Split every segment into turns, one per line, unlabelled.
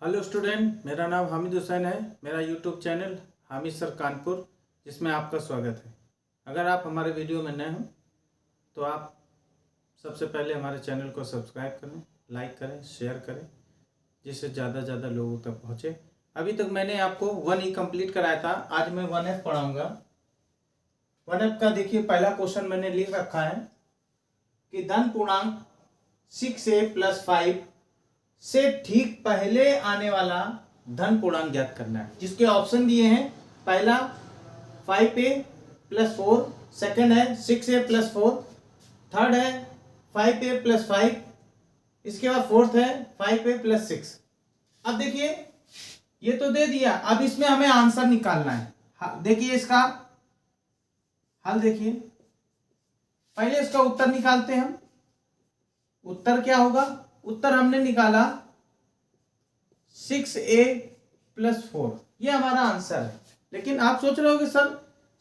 Hello student, मेरा नाम हामिद हुसैन है। मेरा YouTube channel Hamid sir Kanpur, जिसमें आपका स्वागत है। अगर आप हमारे वीडियो में नए हो तो आप सबसे पहले हमारे चैनल को सब्सक्राइब करें, लाइक करें, शेयर करें, जिससे ज़्यादा से ज़्यादा लोगों तक पहुँचे। अभी तक मैंने आपको 1E कंप्लीट कराया था, आज मैं 1F पढ़ाऊँगा। 1F का देखिए, पहला क्वेश्चन मैंने लिख रखा है कि धन पूर्णांक 6a + 5 से ठीक पहले आने वाला धन पूर्णांक ज्ञात करना है। जिसके ऑप्शन दिए हैं, पहला 5a + 4, सेकंड है 6a + 4, थर्ड है 5a + 5, इसके बाद फोर्थ है 5a + 6। अब देखिए, ये तो दे दिया, अब इसमें हमें आंसर निकालना है। देखिए इसका हल, देखिए पहले इसका उत्तर निकालते हैं हम। उत्तर क्या होगा? उत्तर हमने निकाला 6a + 4, ये हमारा आंसर है। लेकिन आप सोच रहे हो कि सर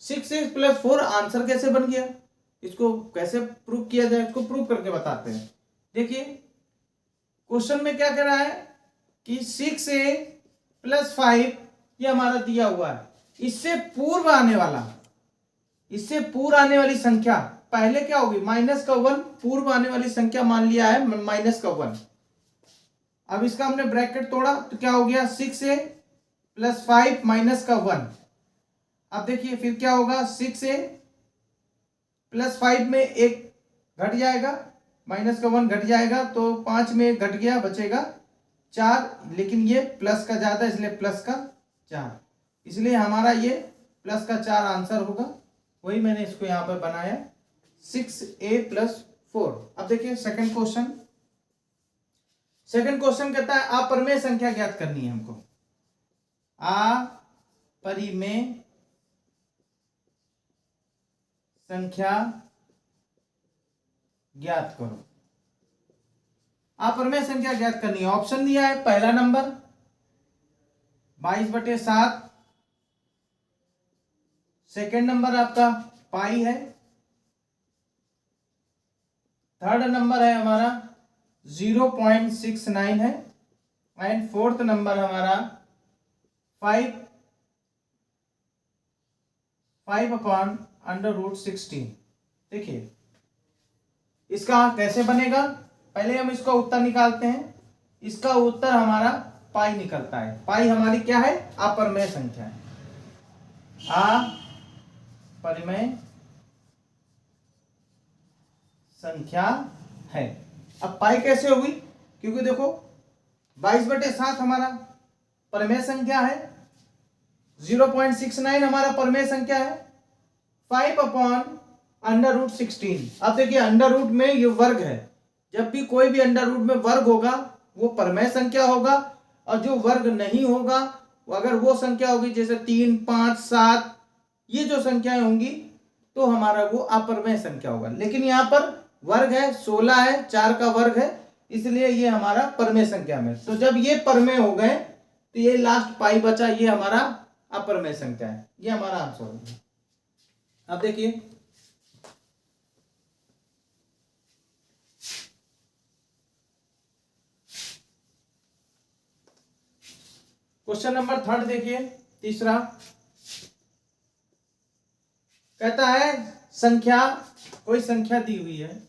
6a + 4 आंसर कैसे बन गया, इसको कैसे प्रूव किया जाए? इसको प्रूव करके बताते हैं। देखिए क्वेश्चन में क्या कह रहा है कि 6a + 5 ये हमारा दिया हुआ है। इससे पूर्व आने वाली संख्या पहले क्या होगी? -1। पूर्व आने वाली संख्या मान लिया है -1। अब इसका हमने ब्रैकेट तोड़ा तो क्या हो गया? 6a + 5 -1। अब देखिए फिर क्या होगा? 6a + 5 में एक घट जाएगा, -1 घट जाएगा, तो 5 में एक घट गया, बचेगा 4। लेकिन ये प्लस का ज्यादा, इसलिए प्लस का 4, इसलिए हमारा ये प्लस का 4 आंसर होगा। वही मैंने इसको यहां पर बनाया 6a + 4। अब देखिए सेकंड क्वेश्चन कहता है अपरिमेय संख्या ज्ञात करनी है हमको। अपरिमेय संख्या ज्ञात करो। अपरिमेय संख्या ज्ञात करनी है। ऑप्शन दिया है, पहला नंबर 22/7, सेकंड नंबर आपका पाई है, थर्ड नंबर है हमारा 0.69 है, एंड फोर्थ नंबर हमारा 5/√16। देखिए इसका कैसे बनेगा, पहले हम इसका उत्तर निकालते हैं। इसका उत्तर हमारा पाई निकलता है। पाई हमारी क्या है? अपरिमेय संख्या है। अपरिमेय संख्या है। अब पाई कैसे होगी? क्योंकि देखो 22/7 हमारा परिमेय संख्या है, 0.69 हमारा परिमेय संख्या है, 5/√16। अब देखिए अंडर रूट में ये वर्ग है, जब भी कोई भी अंडर रूट में वर्ग होगा वो परिमेय संख्या होगा, और जो वर्ग नहीं होगा, अगर वो संख्या होगी जैसे 3, 5, 7, ये जो संख्याएं होंगी तो हमारा वो अपरिमेय संख्या होगा। लेकिन यहाँ पर वर्ग है, 16 है, 4 का वर्ग है, इसलिए ये हमारा परिमेय संख्या में। तो जब ये परिमेय हो गए तो ये लास्ट पाई बचा, ये हमारा अपरिमेय संख्या है। ये हमारा आंसर होगा। अब देखिए क्वेश्चन नंबर थर्ड, देखिए तीसरा कहता है संख्या, कोई संख्या दी हुई है,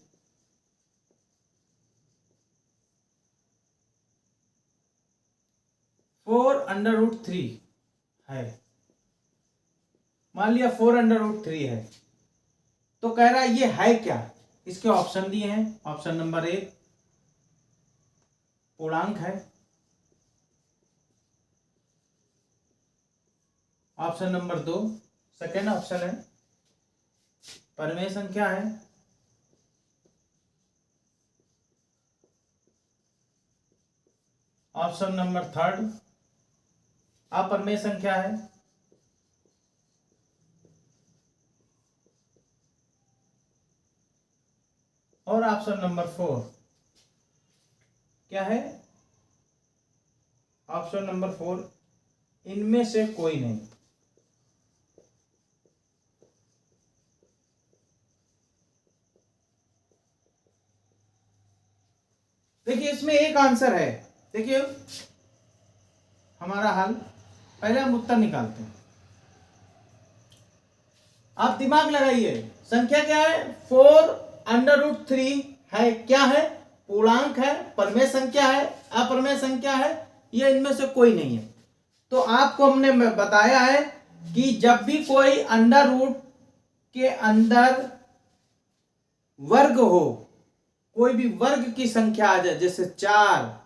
(4√3) है। मान लिया 4√3 है, तो कह रहा है ये है क्या? इसके ऑप्शन दिए हैं। ऑप्शन नंबर 1 पूर्णांक है, ऑप्शन नंबर 2 सेकेंड ऑप्शन है परिमेय संख्या है, ऑप्शन नंबर 3 अपरिमेय संख्या है, और ऑप्शन नंबर 4 क्या है? ऑप्शन नंबर 4 इनमें से कोई नहीं। देखिए इसमें एक आंसर है। देखिए हमारा हल, पहले हम उत्तर निकालते हैं। आप दिमाग लगाइए, संख्या क्या है, 4√3 है, क्या है, पूर्णांक है, परमेय संख्या है, अपरमेय संख्या है, ये इनमें से कोई नहीं है। तो आपको हमने बताया है कि जब भी कोई अंडर रूट के अंदर वर्ग हो, कोई भी वर्ग की संख्या आ जाए, जैसे 4,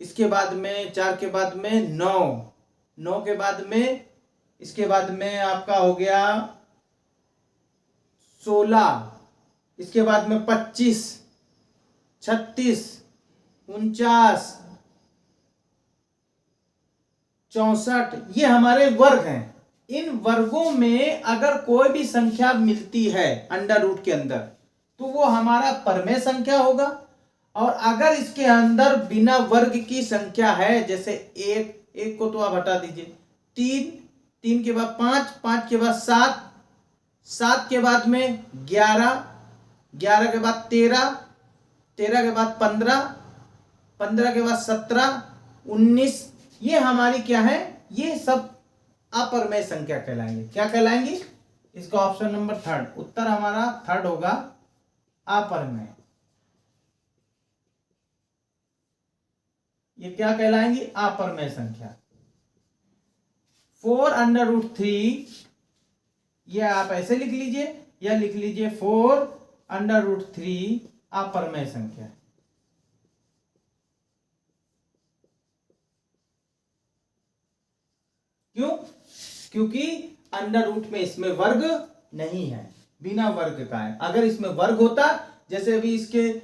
इसके बाद में 4 के बाद में 9, 9 के बाद में, इसके बाद में आपका हो गया 16, इसके बाद में 25, 36, 49, 64, ये हमारे वर्ग हैं। इन वर्गों में अगर कोई भी संख्या मिलती है अंडर रूट के अंदर तो वो हमारा परमेय संख्या होगा। और अगर इसके अंदर बिना वर्ग की संख्या है, जैसे 1 को तो आप हटा दीजिए, 3 के बाद 5 के बाद 7 के बाद में 11 के बाद 13 के बाद 15 के बाद 17, 19, ये हमारी क्या है, ये सब अपरमेय संख्या कहलाएंगे। क्या कहलाएंगी, इसका ऑप्शन नंबर 3, उत्तर हमारा 3 होगा, अपरमेय। ये क्या कहलाएंगी, अपरमेय संख्या। 4√3, ये आप ऐसे लिख लीजिए या लिख लीजिए 4√3 अपरमेय संख्या। क्यों, क्योंकि अंडर रूट में इसमें वर्ग नहीं है, बिना वर्ग का है। अगर इसमें वर्ग होता, जैसे अभी इसके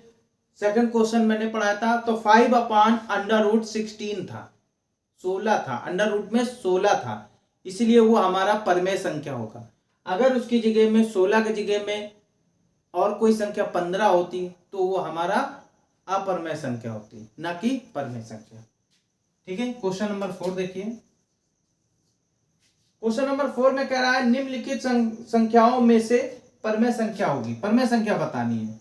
सेकंड क्वेश्चन मैंने पढ़ाया था, तो 5/√16 था, 16 था, अंडर रूट में 16 था, इसलिए वो हमारा परमेय संख्या होगा। अगर उसकी जगह में 16 की जगह में और कोई संख्या 15 होती तो वो हमारा अपरमेय संख्या होती, ना कि परमेय संख्या। ठीक है, क्वेश्चन नंबर 4 देखिए। क्वेश्चन नंबर 4 में कह रहा है निम्नलिखित संख्याओं में से परमेय संख्या होगी, परमेय संख्या बतानी है।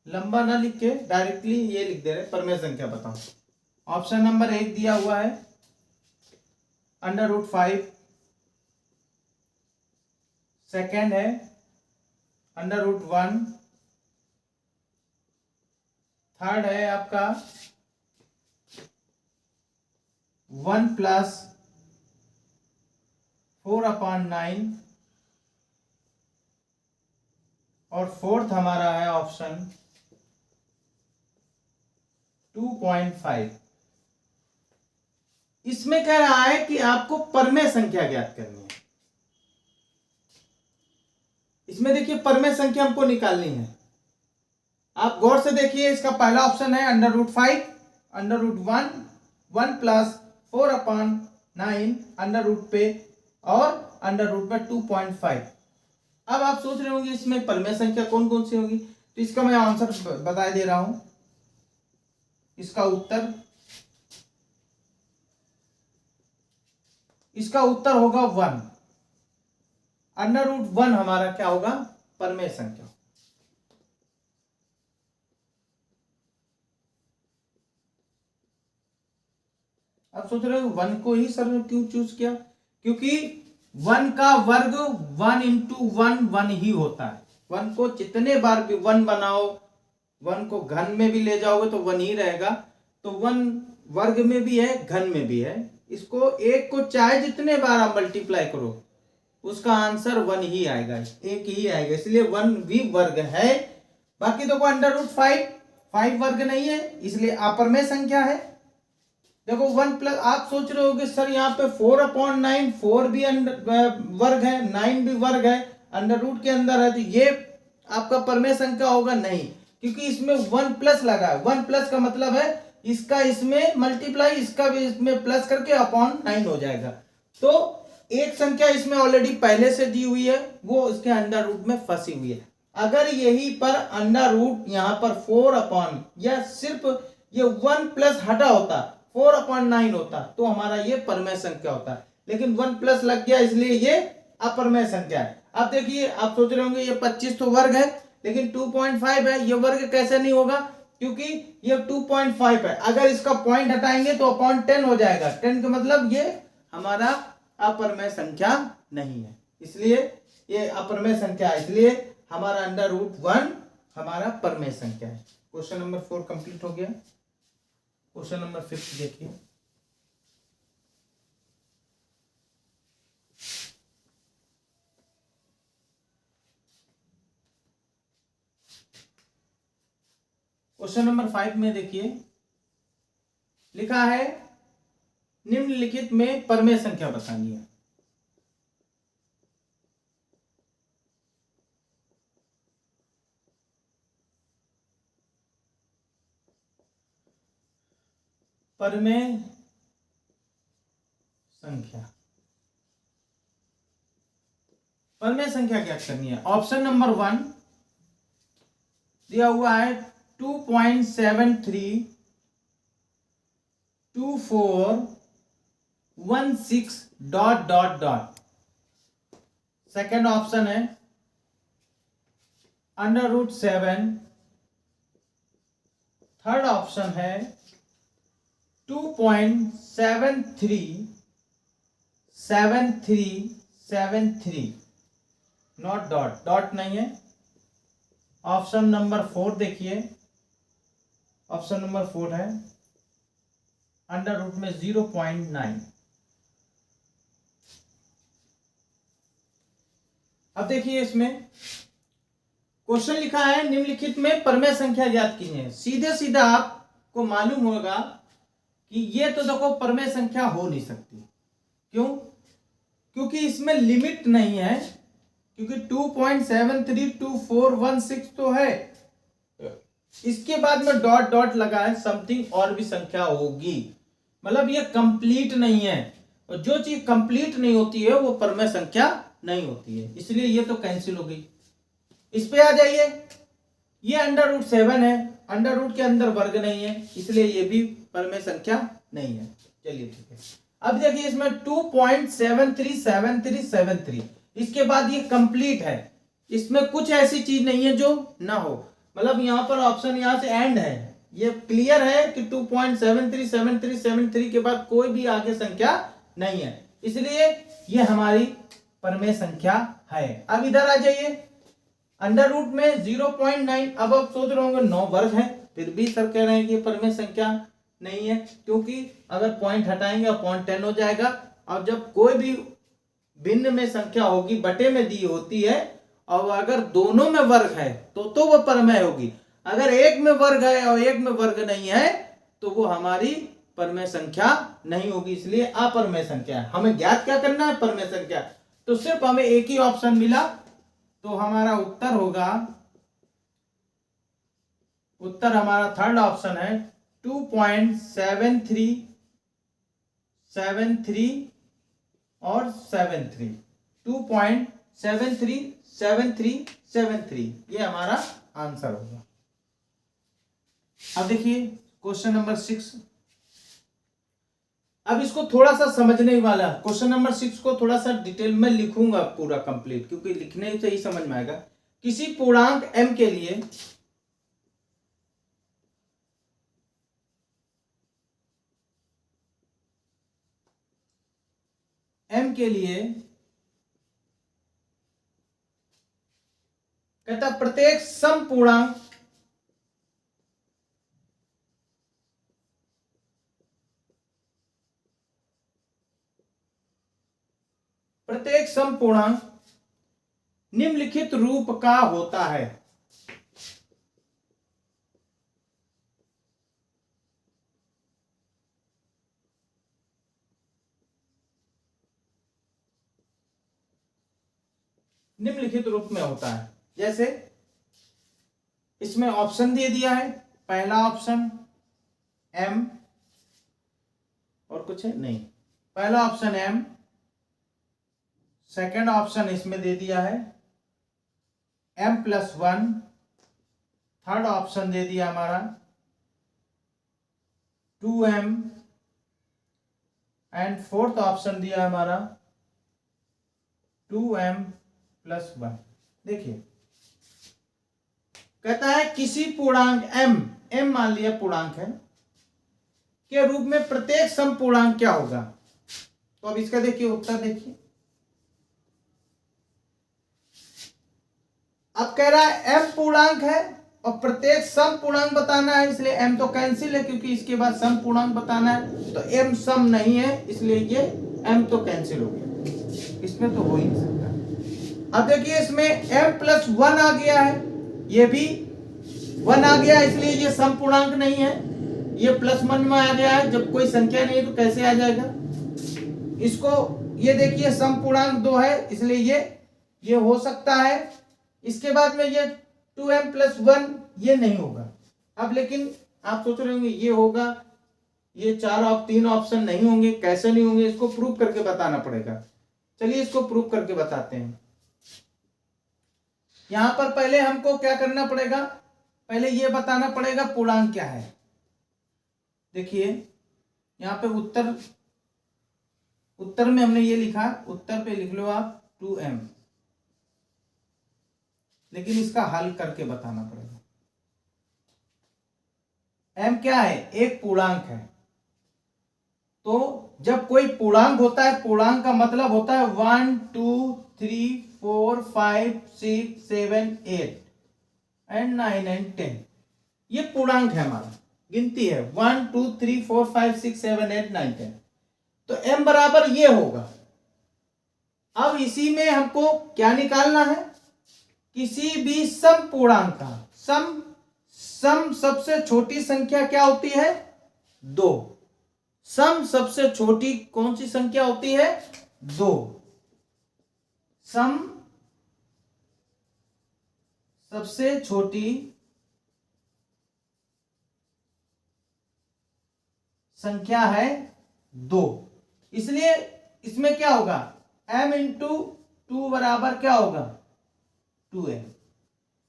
लंबा ना लिख के डायरेक्टली ये लिख दे रहे, परमेय संख्या बताओ। ऑप्शन नंबर 1 दिया हुआ है √5, सेकेंड है √1, थर्ड है आपका 1 + 4/9, और फोर्थ हमारा है ऑप्शन 2.5। इसमें कह रहा है कि आपको परमेय संख्या ज्ञात करनी है। इसमें देखिए परमेय संख्या हमको निकालनी है। आप गौर से देखिए, इसका पहला ऑप्शन है √5, √1, 1 + 4/9 अंडर रूट पे और अंडर रूट में 2.5। अब आप सोच रहे होंगे इसमें परमेय संख्या कौन कौन सी होगी, तो इसका मैं आंसर बता दे रहा हूं। इसका उत्तर होगा 1। √1 हमारा क्या होगा, परमेय संख्या। अब सोच रहे हो 1 को ही सर ने क्यों चूज किया, क्योंकि 1 का वर्ग 1 × 1 1 ही होता है। 1 को जितने बार भी 1 बनाओ, 1 को घन में भी ले जाओगे तो 1 ही रहेगा। तो 1 वर्ग में भी है, घन में भी है। इसको 1 को चाहे जितने बार आप मल्टीप्लाई करो उसका आंसर 1 ही आएगा, 1 ही आएगा, इसलिए 1 भी वर्ग है। बाकी तो √5 वर्ग नहीं है, इसलिए अपरमेय संख्या है। देखो 1 + आप सोच रहे होगे सर यहाँ पे 4/9, 4 भी वर्ग है, 9 भी वर्ग है, अंडर रूट के अंदर है, तो ये आपका परमेय संख्या होगा नहीं, क्योंकि इसमें 1+ लगा है। 1+ का मतलब है इसका इसमें मल्टीप्लाई, इसका भी इसमें प्लस करके /9 हो जाएगा। तो एक संख्या इसमें ऑलरेडी पहले से दी हुई है, वो इसके अंडर रूट में फंसी हुई है। अगर यही पर अंडर रूट यहाँ पर 4 या सिर्फ ये 1+ हटा होता, 4/9 होता, तो हमारा ये परमेय संख्या होता है। लेकिन 1+ लग गया इसलिए ये अपरमेय संख्या है। अब देखिए आप सोच रहे होंगे ये 25 तो वर्ग है, लेकिन 2.5 है, ये वर्ग कैसे नहीं होगा, क्योंकि ये 2.5 है। अगर इसका पॉइंट हटाएंगे तो अपॉन 10 हो जाएगा। 10 का मतलब ये हमारा अपरमेय संख्या नहीं है, इसलिए ये अपरमेय संख्या है, इसलिए हमारा √1 हमारा परमेय संख्या है। क्वेश्चन नंबर 4 कंप्लीट हो गया। क्वेश्चन नंबर 5 देखिए। क्वेश्चन नंबर 5 में देखिए लिखा है निम्नलिखित में परमेय संख्या बतानी है। परमेय संख्या, परमेय संख्या क्या करनी है। ऑप्शन नंबर 1 दिया हुआ है 2.732416 ... सेकेंड ऑप्शन है √7। थर्ड ऑप्शन है 2.737373, नॉट डॉट, डॉट नहीं है। ऑप्शन नंबर 4 देखिए, ऑप्शन नंबर 4 है √ में 0.9। अब देखिए इसमें क्वेश्चन लिखा है निम्नलिखित में परमेय संख्या ज्ञात कीजिए। सीधे सीधा आपको मालूम होगा कि ये तो देखो परमेय संख्या हो नहीं सकती। क्यों? क्योंकि इसमें लिमिट नहीं है, क्योंकि 2.732416 तो है, इसके बाद में डॉट डॉट लगा है, समथिंग और भी संख्या होगी, मतलब ये कंप्लीट नहीं है। और जो चीज कंप्लीट नहीं होती है वो परमेय संख्या नहीं होती है, इसलिए ये तो कैंसिल हो गई। इस पे आ जाइए, ये √7 है, √ के अंदर वर्ग नहीं है, इसलिए ये भी परमेय संख्या नहीं है। चलिए ठीक है। अब देखिए इसमें 2.737373, इसके बाद ये कंप्लीट है, इसमें कुछ ऐसी चीज नहीं है जो ना हो, मतलब यहां पर ऑप्शन यहां से एंड है, ये क्लियर है कि 2.737373 के बाद कोई भी आगे संख्या नहीं है, इसलिए ये हमारी परमेय संख्या है। अब इधर आ जाइए, √ में 0.9। अब आप सोच रहे होंगे 9 वर्ग है, फिर भी सर कह रहे हैं कि परमेय संख्या नहीं है, क्योंकि अगर पॉइंट हटाएंगे अपॉन 10 हो जाएगा। अब जब कोई भी भिन्न में संख्या होगी, बटे में दी होती है, और अगर दोनों में वर्ग है तो वो परमेय होगी। अगर एक में वर्ग है और एक में वर्ग नहीं है तो वो हमारी परमेय संख्या नहीं होगी, इसलिए अपरमेय संख्या है। हमें ज्ञात क्या करना है? परमेय संख्या। तो सिर्फ हमें एक ही ऑप्शन मिला, तो हमारा उत्तर होगा, उत्तर हमारा थर्ड ऑप्शन है 2.7373 और 73, 2.737373, ये हमारा आंसर होगा। अब देखिए क्वेश्चन नंबर 6। अब इसको थोड़ा सा समझने वाला, क्वेश्चन नंबर 6 को थोड़ा सा डिटेल में लिखूंगा पूरा कंप्लीट, क्योंकि लिखने से ही समझ में आएगा। किसी पूर्णांक m के लिए कहता प्रत्येक समपूर्णांक निम्नलिखित रूप का होता है। निम्नलिखित रूप में होता है, जैसे इसमें ऑप्शन दे दिया है, पहला ऑप्शन m, और कुछ है नहीं, पहला ऑप्शन m, सेकंड ऑप्शन इसमें दे दिया है m+1, थर्ड ऑप्शन दे दिया हमारा 2m, एंड फोर्थ ऑप्शन दिया हमारा 2m+2। प्लस 1। देखिए कहता है किसी पूर्णांक m मान लिया पूर्णांक है के रूप में प्रत्येक सम पूर्णांक क्या होगा। तो अब इसका देखिए उत्तर देखिए। अब कह रहा है m पूर्णांक है और प्रत्येक सम पूर्णांक बताना है, इसलिए m तो कैंसिल है क्योंकि इसके बाद सम पूर्णांक बताना है, तो m सम नहीं है इसलिए ये m तो कैंसिल हो गया, इसमें तो हो ही नहीं सकता। अब देखिए इसमें m प्लस 1 आ गया है, ये भी 1 आ गया इसलिए ये सम पूर्णांक नहीं है, ये प्लस 1 में आ गया है, जब कोई संख्या नहीं है तो कैसे आ जाएगा। इसको ये देखिए सम पूर्णांक 2 है इसलिए ये हो सकता है। इसके बाद में ये 2m प्लस 1 ये नहीं होगा। अब लेकिन आप सोच रहे होंगे ये होगा, ये 3 ऑप्शन नहीं होंगे, कैसे नहीं होंगे, इसको प्रूव करके बताना पड़ेगा। चलिए इसको प्रूव करके बताते हैं। यहां पर पहले हमको क्या करना पड़ेगा, पहले ये बताना पड़ेगा पूर्णांक क्या है। देखिए यहाँ पे उत्तर में हमने ये लिखा, उत्तर पे लिख लो आप 2m, लेकिन इसका हल करके बताना पड़ेगा। m क्या है, एक पूर्णांक है, तो जब कोई पूर्णांक होता है, पूर्णांक का मतलब होता है 1 2 3 4 5 6 7 8 एंड 9 एंड 10, ये पूर्णांक है, हमारा गिनती है 1 2 3 4 5 6 7 8 9 10, तो m बराबर ये होगा। अब इसी में हमको क्या निकालना है, किसी भी सम पूर्णांक का सम सबसे छोटी संख्या क्या होती है, 2। सम सबसे छोटी कौन सी संख्या होती है, 2। सम सबसे छोटी संख्या है 2, इसलिए इसमें क्या होगा, m इंटू 2 बराबर क्या होगा, 2m,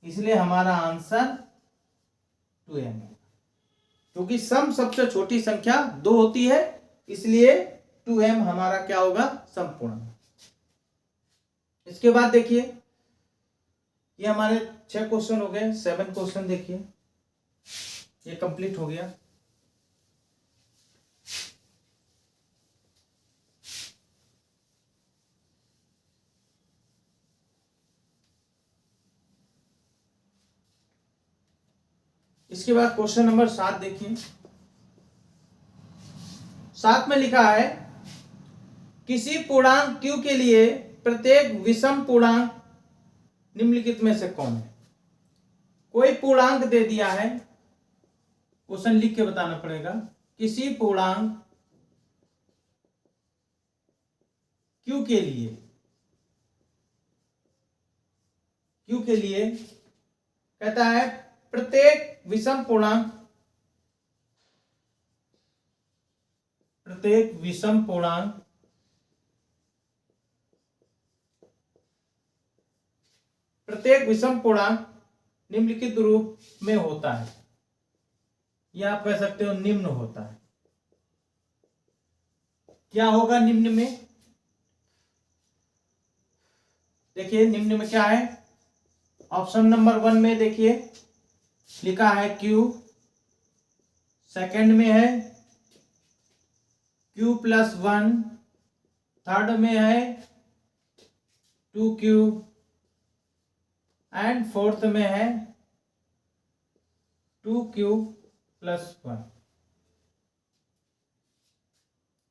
इसलिए हमारा आंसर 2m है, क्योंकि सम सबसे छोटी संख्या 2 होती है, इसलिए 2m हमारा क्या होगा, संपूर्ण। इसके बाद देखिए ये हमारे 6 क्वेश्चन हो गए, 7 क्वेश्चन देखिए ये कंप्लीट हो गया। इसके बाद क्वेश्चन नंबर 7 देखिए। 7 में लिखा है किसी पूर्णांक q के लिए प्रत्येक विषम पूर्णांक निम्नलिखित में से कौन है। कोई पूर्णांक दे दिया है, क्वेश्चन लिख के बताना पड़ेगा, किसी पूर्णांक q के लिए कहता है प्रत्येक विषम पूर्णांक निम्नलिखित रूप में होता है, या आप कह सकते हो निम्न होता है। क्या होगा निम्न में, देखिए निम्न में क्या है, ऑप्शन नंबर 1 में देखिए लिखा है q, सेकंड में है q प्लस 1, थर्ड में है 2q एंड फोर्थ में है 2q प्लस 1।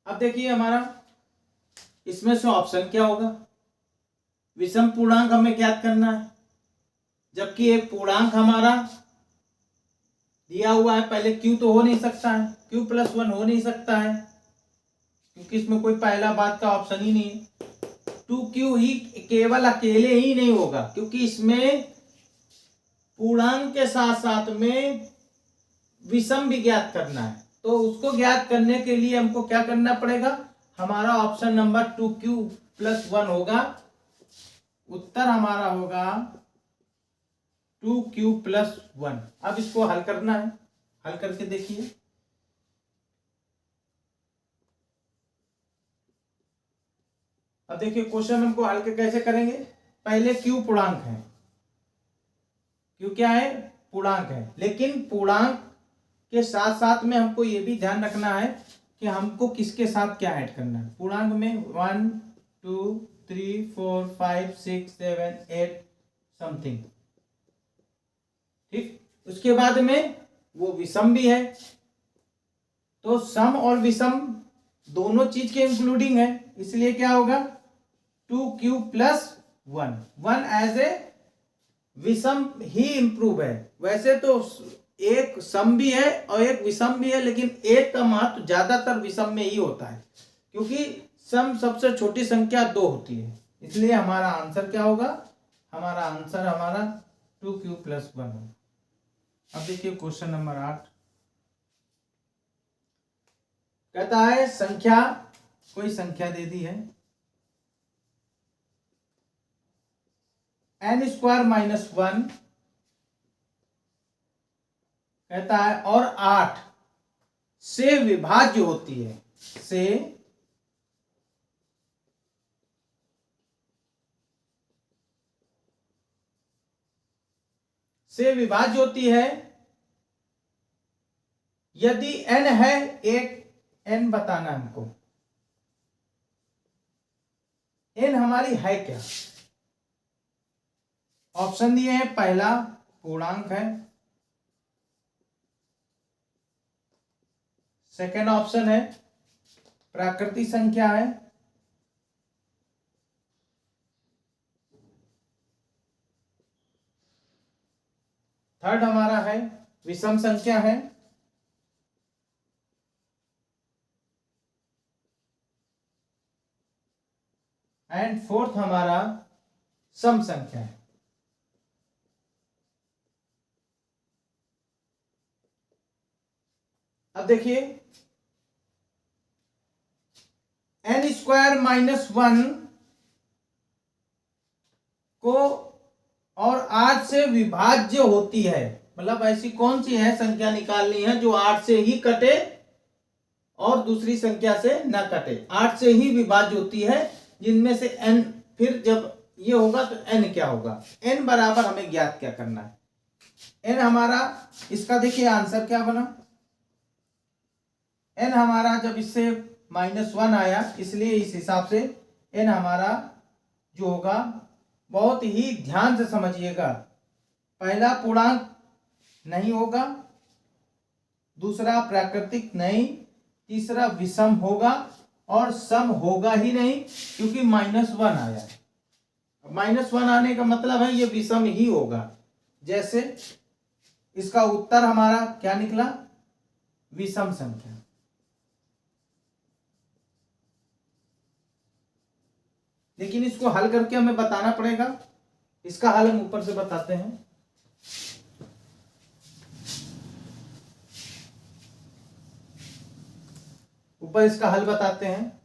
अब देखिए हमारा इसमें से ऑप्शन क्या होगा, विषम पूर्णांक हमें ज्ञात करना है, जबकि एक पूर्णांक हमारा दिया हुआ है, पहले q तो हो नहीं सकता है, q प्लस 1 हो नहीं सकता है क्योंकि इसमें कोई पहला बात का ऑप्शन ही नहीं है। 2q ही केवल अकेले ही नहीं होगा, क्योंकि इसमें पूर्णांक के साथ साथ में विषम भी ज्ञात करना है, तो उसको ज्ञात करने के लिए हमको क्या करना पड़ेगा, हमारा ऑप्शन नंबर 2q प्लस 1 होगा। उत्तर हमारा होगा 2q प्लस 1। अब इसको हल करना है, हल करके देखिए। अब देखिए क्वेश्चन हमको हल के कैसे करेंगे, पहले क्यू पूर्णांक है, क्यू क्या है, पूर्णांक है, लेकिन पूर्णांक के साथ साथ में हमको ये भी ध्यान रखना है कि हमको किसके साथ क्या ऐड करना है। पूर्णांक में 1 2 3 4 5 6 7 8 समथिंग, ठीक। उसके बाद में वो विषम भी है, तो सम और विषम दोनों चीज के इंक्लूडिंग है, इसलिए क्या होगा 2q + 1। 1 एज ए विषम ही इंप्रूव है। वैसे तो एक सम भी है और एक विषम भी है, लेकिन एक का महत्व ज्यादातर विषम में ही होता है, क्योंकि सम सबसे छोटी संख्या 2 होती है। इसलिए हमारा आंसर क्या होगा, हमारा आंसर 2q + 1 होगा। अब देखिए क्वेश्चन नंबर 8 कहता है संख्या, कोई संख्या दे दी है n² - 1 कहता है और 8 से विभाज्य होती है, से विभाज्य होती है यदि n है, एक n बताना हमको, n हमारी है क्या। ऑप्शन दिए हैं, पहला पूर्णांक है, सेकंड ऑप्शन है प्राकृतिक संख्या है, थर्ड हमारा है विषम संख्या है, एंड फोर्थ हमारा सम संख्या है। अब देखिए n² - 1 को और 8 से विभाज्य होती है, मतलब ऐसी कौन सी है संख्या निकालनी है जो 8 से ही कटे और दूसरी संख्या से न कटे, 8 से ही विभाज्य होती है, जिनमें से n, फिर जब ये होगा तो n क्या होगा, n बराबर हमें ज्ञात क्या करना है। n हमारा, इसका देखिए आंसर क्या बना, n हमारा जब इससे -1 आया, इसलिए इस हिसाब से n हमारा जो होगा, बहुत ही ध्यान से समझिएगा, पहला पूर्णांक नहीं होगा, दूसरा प्राकृतिक नहीं, तीसरा विषम होगा और सम होगा ही नहीं, क्योंकि -1 आया। -1 आने का मतलब है ये विषम ही होगा। जैसे इसका उत्तर हमारा क्या निकला, विषम संख्या। लेकिन इसको हल करके हमें बताना पड़ेगा, इसका हल हम ऊपर से बताते हैं। ऊपर इसका हल बताते हैं।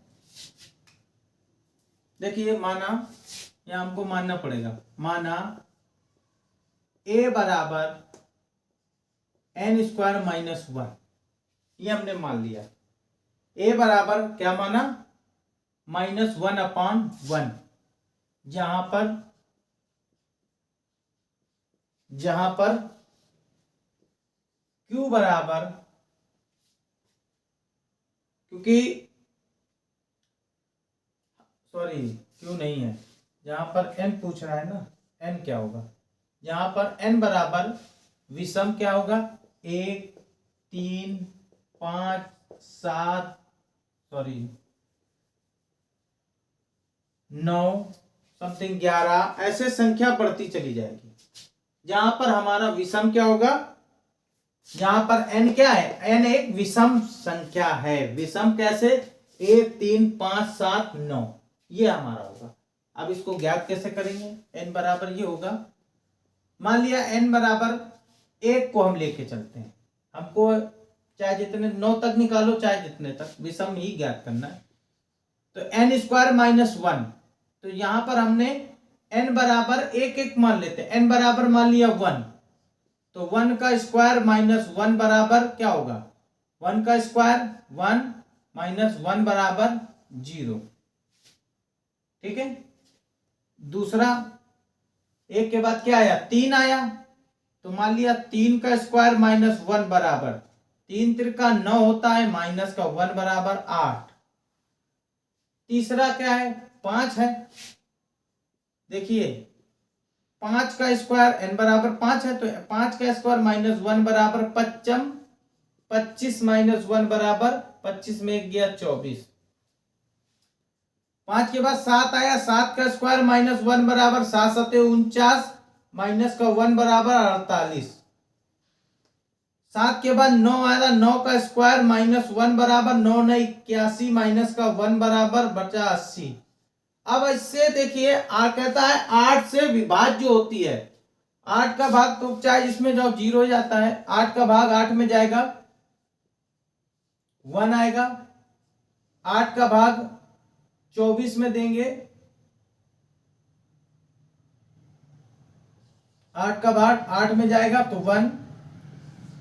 देखिए माना, यह हमको मानना पड़ेगा, माना a बराबर n² - 1, ये हमने मान लिया। a बराबर क्या माना, -1/1, जहां पर q बराबर, क्योंकि सॉरी q नहीं है, जहां पर n पूछ रहा है ना, n क्या होगा, जहां पर n बराबर विषम क्या होगा, 1 3 5 7 सॉरी 9 समथिंग 11, ऐसे संख्या बढ़ती चली जाएगी। जहां पर हमारा विषम क्या होगा, जहां पर n क्या है, n एक विषम संख्या है। विषम कैसे, 1 3 5 7 9, ये हमारा होगा। अब इसको ज्ञात कैसे करेंगे, n बराबर ये होगा, मान लिया n बराबर 1 को हम लेके चलते हैं, हमको चाहे जितने 9 तक निकालो, चाहे जितने तक, विषम ही ज्ञात करना है। तो n² - 1, तो यहां पर हमने n बराबर 1 मान लेते हैं, n बराबर मान लिया 1, तो 1 का स्क्वायर -1 बराबर क्या होगा, 1 का स्क्वायर 1 -1 बराबर 0, ठीक है। दूसरा एक के बाद क्या आया, 3 आया, तो मान लिया 3 का स्क्वायर माइनस 1 बराबर 3 त्रिका 9 होता है, माइनस का 1 बराबर 8। तीसरा क्या है, 5 है। देखिए 5 का स्क्वायर n बराबर 5 है, तो 5 का स्क्वायर माइनस 1 बराबर 25, 25 माइनस 1 बराबर 25 में 1 गया 24। 5 के बाद 7 आया, 7 का स्क्वायर माइनस 1 बराबर 7 सते 49, माइनस का 1 बराबर 48। 7 के बाद 9 आया, 9 का स्क्वायर माइनस 1 बराबर 9 नहीं 81, माइनस का 1 बराबर बचा 80। अब इससे देखिए कहता है 8 से विभाज्य जो होती है, 8 का भाग तो चाहे इसमें जाओ 0 हो जाता है, 8 का भाग 8 में जाएगा 1 आएगा, 8 का भाग 24 में देंगे, 8 का भाग 8 में जाएगा तो 1,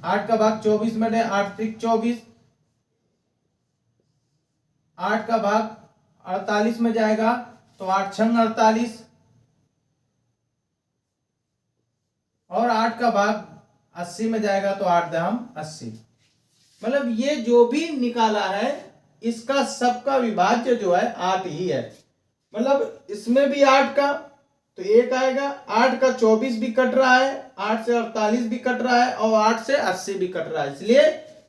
8 का भाग 24 में दे 8 त्रिक 24, 8 का भाग 48 में जाएगा तो 8 छंग 48, और 8 का भाग 80 में जाएगा तो 8 दहम 80। मतलब ये जो भी निकाला है इसका सबका विभाज्य जो है 8 ही है। मतलब इसमें भी 8 का तो 1 आएगा, 8 का 24 भी कट रहा है, 8 से 48 भी कट रहा है, और 8 से 80 भी कट रहा है, इसलिए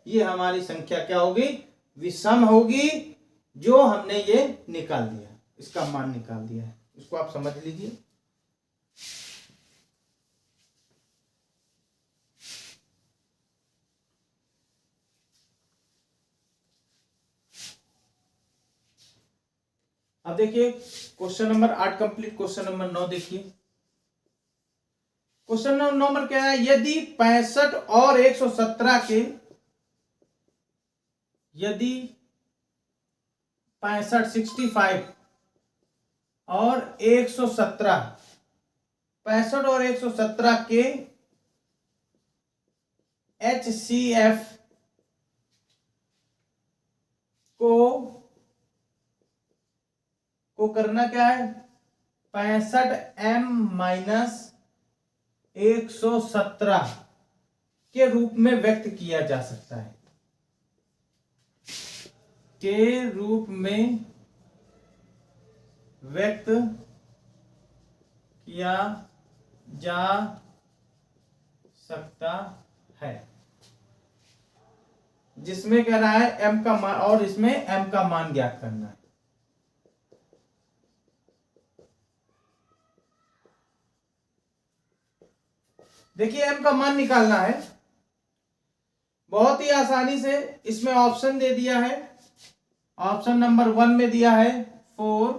ये हमारी संख्या क्या होगी, विषम होगी, जो हमने ये निकाल दिया, इसका मान निकाल दिया है। इसको आप समझ लीजिए। अब देखिए question number 8 complete. Question number 9 देखिए। क्वेश्चन नंबर क्या है, यदि 65 और 117 के, यदि 65 65 और 117, 65 और 117 के HCF को करना क्या है, 65m माइनस 117 के रूप में व्यक्त किया जा सकता है, के रूप में व्यक्त किया जा सकता है, जिसमें कह रहा है m का मान, और इसमें m का मान ज्ञात करना है। देखिए m का मान निकालना है, बहुत ही आसानी से। इसमें ऑप्शन दे दिया है, ऑप्शन नंबर 1 में दिया है 4,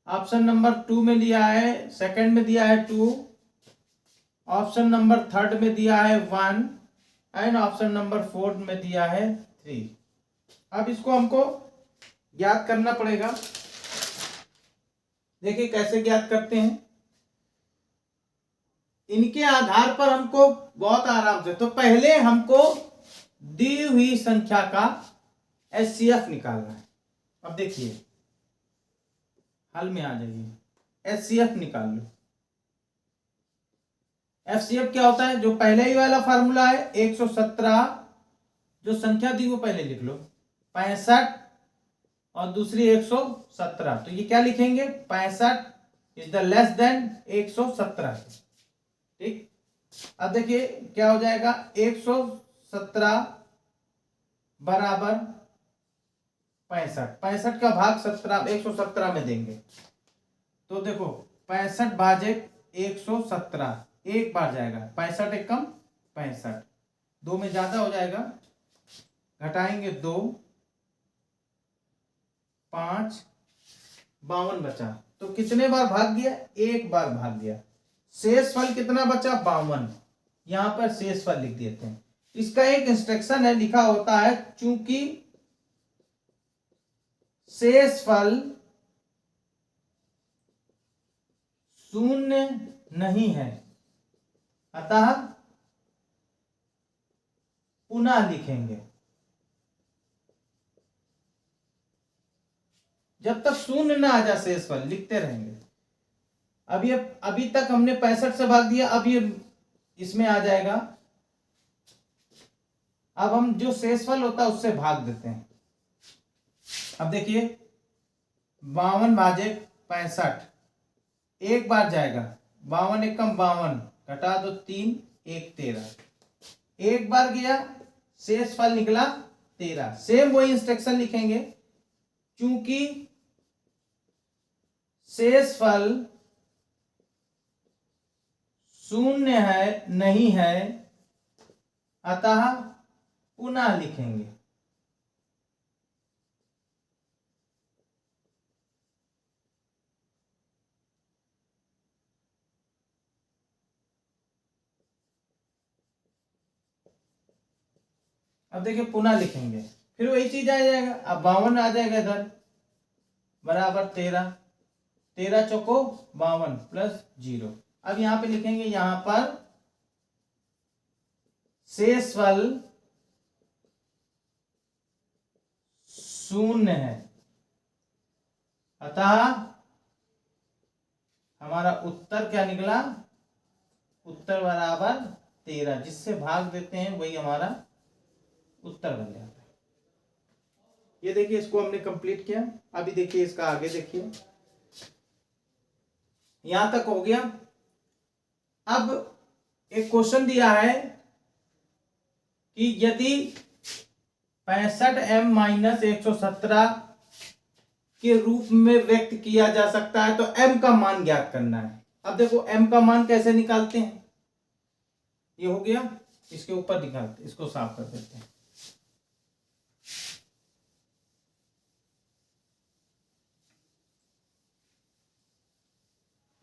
ऑप्शन नंबर 2 में दिया है, सेकंड में दिया है 2, ऑप्शन नंबर 3 में दिया है 1, एंड ऑप्शन नंबर 4 में दिया है 3। अब इसको हमको ज्ञात करना पड़ेगा। देखिए कैसे ज्ञात करते हैं, इनके आधार पर हमको बहुत आराम से, तो पहले हमको दी हुई संख्या का HCF निकालना है। अब देखिए हल में आ जाइए, HCF निकाल लो। HCF क्या होता है, जो पहले ही वाला फार्मूला है 117, जो संख्या दी वो पहले लिख लो, 65 और दूसरी 117, तो ये क्या लिखेंगे, 65 इज द लेस देन 117। ठीक, अब देखिए क्या हो जाएगा, 117 बराबर 65, 65 का भाग 17 117 में देंगे, तो देखो 65 भाजे 117 एक बार जाएगा, 65 एक कम 65, 2 में ज्यादा हो जाएगा, घटाएंगे 2, 5, 52 बचा, तो कितने बार भाग गया, एक बार भाग गया। शेष फल कितना बचा, 52, यहां पर शेष फल लिख देते हैं। इसका एक इंस्ट्रक्शन है, लिखा होता है, चूंकि शेष फल शून्य नहीं है, अतः पुनः लिखेंगे। जब तक शून्य ना आ जाए शेष फल लिखते रहेंगे। अब ये अभी तक हमने 65 से भाग दिया, अब ये इसमें आ जाएगा। अब हम जो शेषफल होता है उससे भाग देते हैं। अब देखिए 52 भाजे 65 एक बार जाएगा, 52 एकम 52 घटा दो 3 1 13, एक बार गया शेषफल निकला 13। सेम वही इंस्ट्रक्शन लिखेंगे, क्योंकि शेषफल शून्य है नहीं है, अतः पुनः लिखेंगे। अब देखिए पुनः लिखेंगे, फिर वही चीज आ जाएगा। अब 52 आ जाएगा इधर बराबर 13, 13 चौको 52 प्लस 0। अब यहां पे लिखेंगे, यहां पर शेषफल शून्य है, अतः हमारा उत्तर क्या निकला, उत्तर बराबर 13। जिससे भाग देते हैं वही हमारा उत्तर बन जाता है। ये देखिए इसको हमने कंप्लीट किया। अभी देखिए इसका आगे देखिए, यहां तक हो गया। अब एक क्वेश्चन दिया है कि यदि 65m माइनस 117 के रूप में व्यक्त किया जा सकता है तो m का मान ज्ञात करना है। अब देखो m का मान कैसे निकालते हैं, ये हो गया, इसके ऊपर निकालते, इसको साफ कर देते हैं।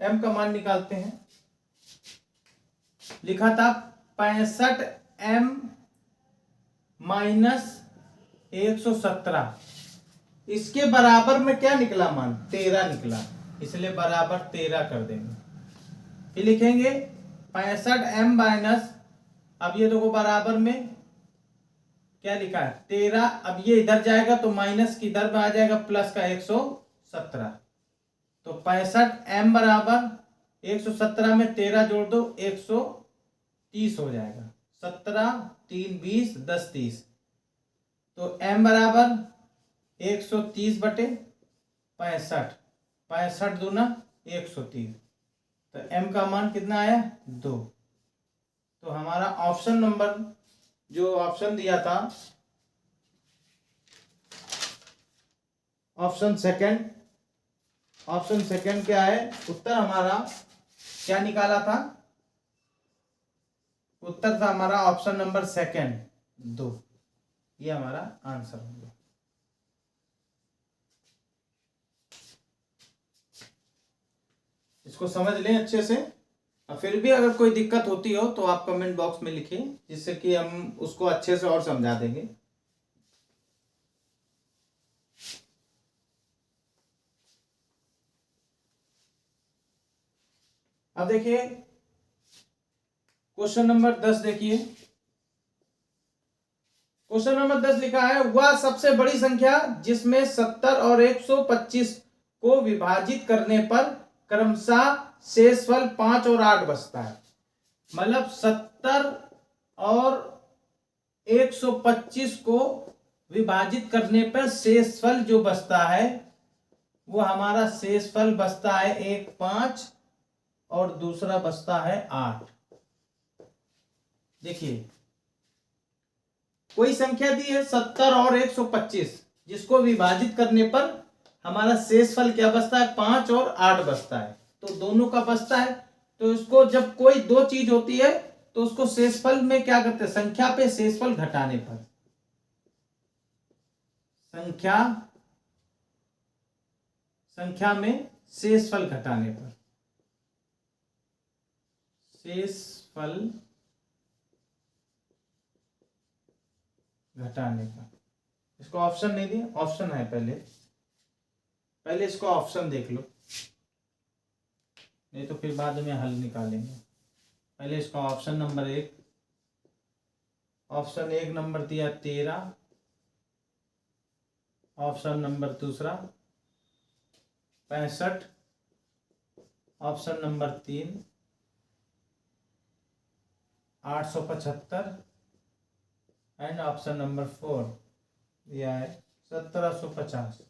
m का मान निकालते हैं। लिखा था 65m माइनस 117, इसके बराबर में क्या निकला मान, 13 निकला, इसलिए बराबर 13 कर देंगे। फिर लिखेंगे 65m माइनस, अब ये देखो बराबर में क्या लिखा है 13, अब ये इधर जाएगा तो माइनस की इधर में आ जाएगा प्लस का 117, तो 65m बराबर 117 में 13 जोड़ दो 130 हो जाएगा। 17 3 20 10 30, तो m बराबर 130 बटे 65, 65 दूना 130, तो m का मान कितना आया 2। तो हमारा ऑप्शन नंबर जो ऑप्शन दिया था, ऑप्शन सेकंड क्या है, उत्तर हमारा क्या निकाला था, उत्तर था हमारा ऑप्शन नंबर सेकंड 2। ये हमारा आंसर होगा। इसको समझ लें अच्छे से, और फिर भी अगर कोई दिक्कत होती हो तो आप कमेंट बॉक्स में लिखिए, जिससे कि हम उसको अच्छे से और समझा देंगे। अब देखिए क्वेश्चन नंबर 10 देखिए, क्वेश्चन नंबर 10 लिखा है, वह सबसे बड़ी संख्या जिसमें 70 और 125 को विभाजित करने पर क्रमशः शेषफल 5 और 8 बचता है। मतलब 70 और 125 को विभाजित करने पर शेषफल जो बचता है वो हमारा शेषफल बचता है, एक 5 और दूसरा बचता है 8। देखिए कोई संख्या दी है 70 और 125, जिसको विभाजित करने पर हमारा शेषफल क्या बचता है, 5 और 8 बचता है, तो दोनों का बचता है। तो इसको जब कोई दो चीज होती है तो उसको शेषफल में क्या करते हैं, संख्या पे शेषफल घटाने पर, संख्या में शेषफल घटाने पर, शेषफल घटाने पर, इसको ऑप्शन नहीं दिया, ऑप्शन है, पहले इसको ऑप्शन देख लो, नहीं तो फिर बाद में हल निकालेंगे। पहले इसका ऑप्शन नंबर 1, ऑप्शन 1 नंबर दिया 13, ऑप्शन नंबर दूसरा 65, option number 3 875 and option number 4 यह है 1750।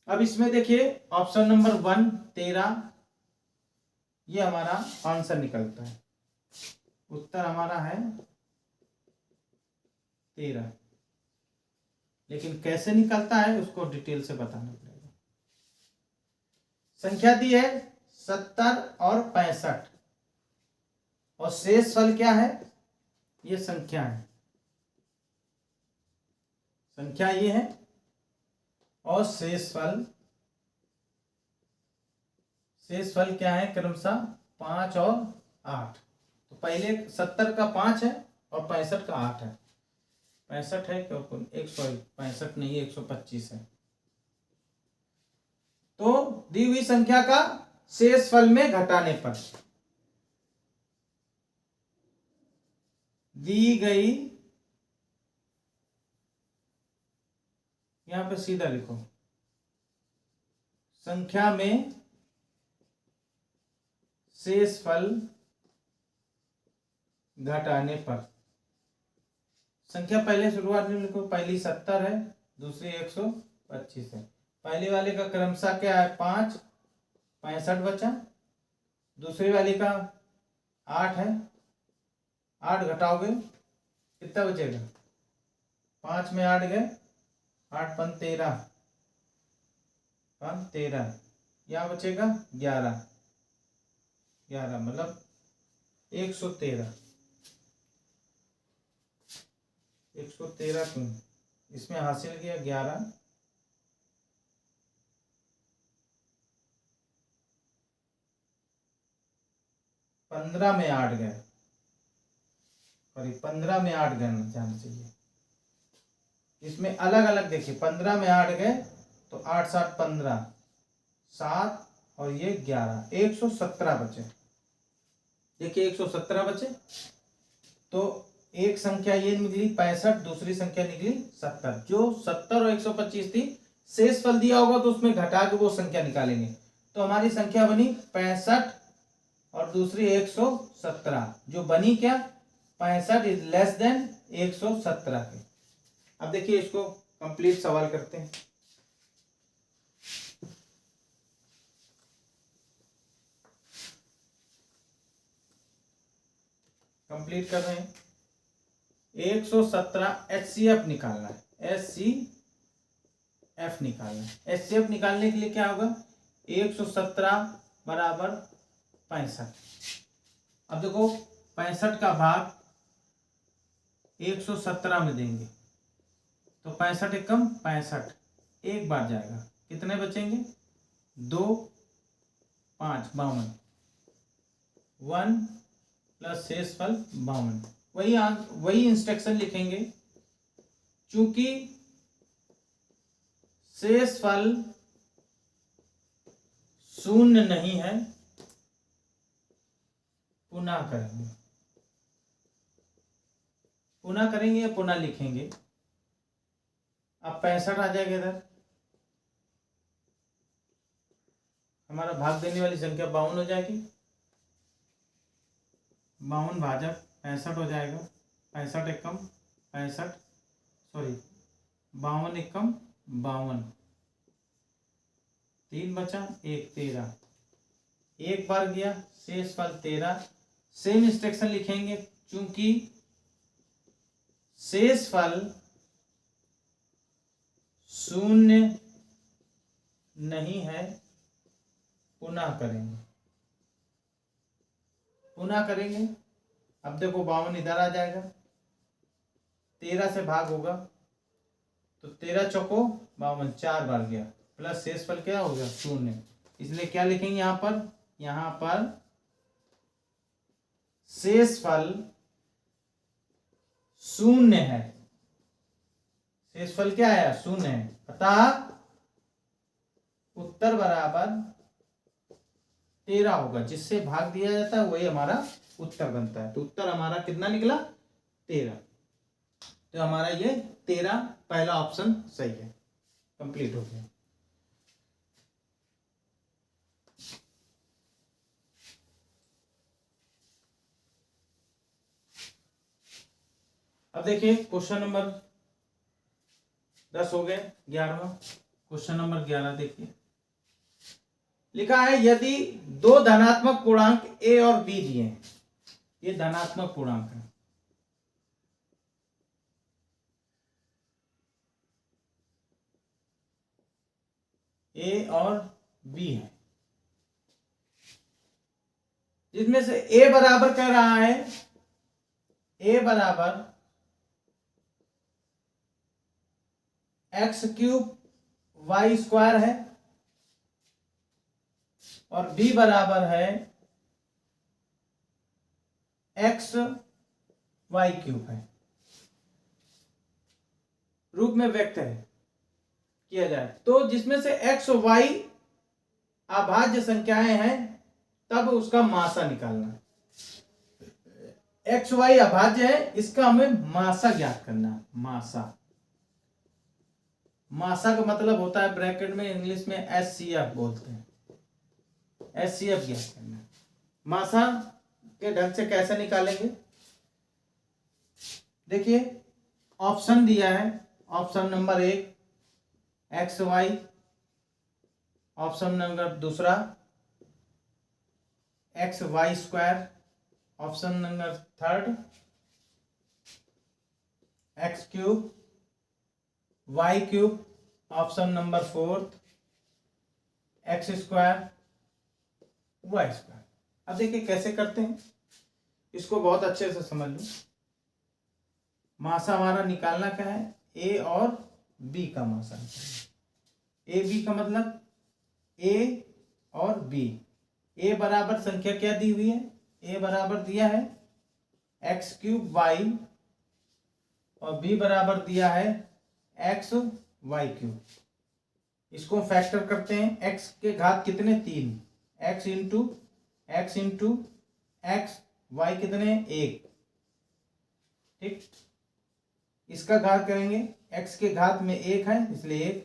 अब इसमें देखिए ऑप्शन नंबर 1 13, ये हमारा आंसर निकलता है। उत्तर हमारा है 13, लेकिन कैसे निकलता है उसको डिटेल से बताना पड़ेगा। संख्या दी है 70 और 65 और शेषफल क्या है, ये संख्या है, संख्या ये है और शेषफल क्या है क्रमशः 5 और 8। तो पहले 70 का 5 है और 65 का 8 है। 65 है क्योंकि 65 नहीं 125 है। तो दी हुई संख्या का शेषफल में घटाने पर दी गई, यहां पे सीधा लिखो, संख्या में शेषफल घटाने पर, संख्या पहले शुरुआत में लिखो, पहली 70 है, दूसरी 125 है। पहले वाले का क्रमशः क्या है 5, 65 बचा, दूसरी वाली का 8 है, 8 घटाओगे कितना बचेगा, 5 में 8 गए, 8 पन 13, 13, यहाँ बचेगा 11 मतलब 113 क्यों, इसमें हासिल किया 11, पंद्रह में 8 गए, सॉरी 15 में 8 गए जाना चाहिए। इसमें अलग अलग देखिए 15 में 8 गए तो 8 7 15 7 और ये 11, 117 बचे। देखिए 117 बचे, तो एक संख्या ये निकली 65, दूसरी संख्या निकली 70। जो 70 और 125 थी, शेषफल दिया होगा तो उसमें घटा के वो संख्या निकालेंगे। तो हमारी संख्या बनी 65 और दूसरी 117, जो बनी क्या 65 इज लेस देन 117 के। अब देखिए इसको कंप्लीट सवाल करते हैं। कंप्लीट कर रहे हैं। 117 HCF निकालना है, HCF निकालना है। HCF निकालने के लिए क्या होगा, 117 बराबर 65। अब देखो 65 का भाग 117 में देंगे तो 65 एक कम 65, एक बार जाएगा, कितने बचेंगे 2 5 52, 1 प्लस शेषफल 52। वही इंस्ट्रक्शन लिखेंगे, चूंकि शेषफल शून्य नहीं है, पुनः करेंगे या पुनः लिखेंगे। अब 65 आ जाएगा इधर, हमारा भाग देने वाली संख्या 52 हो जाएगी, 52 भाजक 65 हो जाएगा। 65 एक कम 65, सॉरी 52 एक कम 52, 3 बचा 1 13, एक बार गया, शेषफल 13। सेम इंस्ट्रक्शन लिखेंगे, चूंकि शेषफल शून्य नहीं है, पुनः करेंगे। अब देखो 52 इधर आ जाएगा, 13 से भाग होगा तो 13 चौको 52, 4 बार गया, प्लस शेषफल क्या हो गया शून्य। इसलिए क्या लिखेंगे यहाँ पर शेषफल शून्य है, शेषफल क्या है शून्य है, अतः उत्तर बराबर 13 होगा। जिससे भाग दिया जाता है वही हमारा उत्तर बनता है। तो उत्तर हमारा कितना निकला 13। तो हमारा ये 13 पहला ऑप्शन सही है, कंप्लीट हो गया। अब देखिए क्वेश्चन नंबर 10 हो गए, 11वां क्वेश्चन नंबर 11 देखिए, लिखा है यदि दो धनात्मक पूर्णांक ए और बी दिए हैं, ये धनात्मक पूर्णांक है, ए और बी है, जिसमें से ए बराबर कह रहा है, ए बराबर एक्स क्यूब वाई स्क्वायर है और बी बराबर है एक्स वाई क्यूब है, रूप में व्यक्त है किया जाए, तो जिसमें से एक्स वाई अभाज्य संख्याएं हैं तब उसका मासा निकालना। एक्स वाई अभाज्य है, इसका हमें मासा ज्ञात करना है। मासा का मतलब होता है ब्रैकेट में इंग्लिश में एचसीएफ बोलते हैं, एचसीएफ ज्ञात करना है। मासा के ढंग से कैसे निकालेंगे, देखिए ऑप्शन दिया है, option number 1 X Y, option number दूसरा X Y square, option number third X cube Y cube, option number 4 X square Y square. अब देखिए कैसे करते हैं, इसको बहुत अच्छे से समझ लो। मासा हमारा निकालना क्या है, ए और बी का मासा निकालना। ए बी का मतलब ए और बी। ए बराबर संख्या क्या दी हुई है, ए बराबर दिया है एक्स क्यूब वाई और बी बराबर दिया है एक्स वाई क्यूब। इसको फैक्टर करते हैं, एक्स के घात कितने 3, एक्स इंटू एक्स, वाई कितने 1, ठीक। इसका घात करेंगे, एक्स के घात में 1 है इसलिए 1,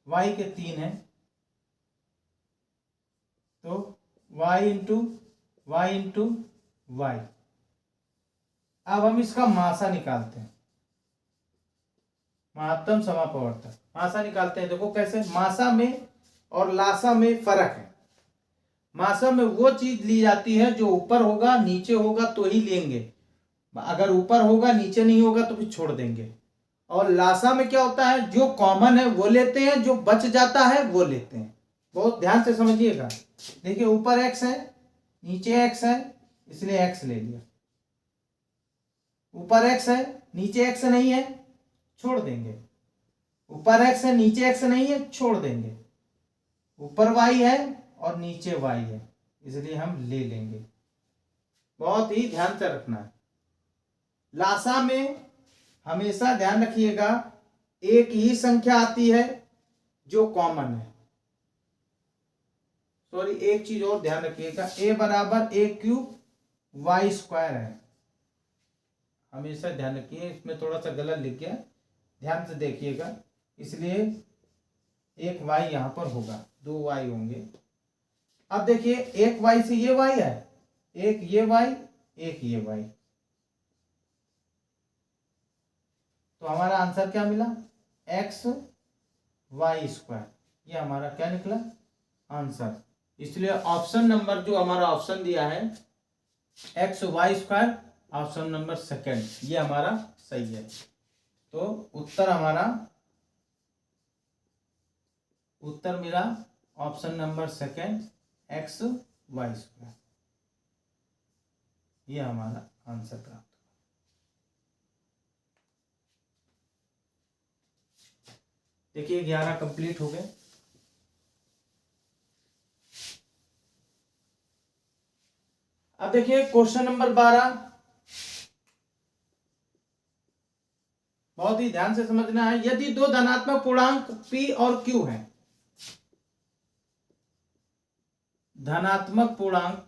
वाई के 3 है तो वाई इंटू वाई। अब हम इसका मासा निकालते हैं, महत्तम समापवर्तक मासा निकालते हैं। देखो कैसे, मासा में और लासा में फर्क है। मासा में वो चीज ली जाती है जो ऊपर होगा नीचे होगा तो ही लेंगे, अगर ऊपर होगा नीचे नहीं होगा तो फिर छोड़ देंगे। और लासा में क्या होता है, जो कॉमन है वो लेते हैं, जो बच जाता है वो लेते हैं। बहुत ध्यान से समझिएगा। देखिए ऊपर एक्स है नीचे एक्स है इसलिए एक्स ले लिया, ऊपर एक्स है नीचे एक्स नहीं है छोड़ देंगे, ऊपर एक्स है नीचे एक्स नहीं है छोड़ देंगे, ऊपर वाई है और नीचे वाई है इसलिए हम ले लेंगे। बहुत ही ध्यान से रखना है। लासा में हमेशा ध्यान रखिएगा एक ही संख्या आती है जो कॉमन है। सॉरी, एक चीज और ध्यान रखिएगा, ए बराबर ए क्यूब वाई स्क्वायर है, हमेशा ध्यान रखिए। इसमें थोड़ा सा गलत लिख गया, ध्यान से देखिएगा, इसलिए एक वाई यहां पर होगा, 2 वाई होंगे। अब देखिए एक वाई से ये वाई है, एक ये वाई एक ये वाई, तो हमारा आंसर क्या मिला, एक्स वाई स्क्वायर। ये हमारा क्या निकला आंसर। इसलिए ऑप्शन नंबर जो हमारा ऑप्शन दिया है x Y square, option number second, ये हमारा सही है। तो उत्तर मेरा option number second x Y square, ये हमारा आंसर प्राप्त। देखिए 11 कंप्लीट हो गए। अब देखिए क्वेश्चन नंबर 12, बहुत ही ध्यान से समझना है। यदि दो धनात्मक पूर्णांक P और Q हैं, धनात्मक पूर्णांक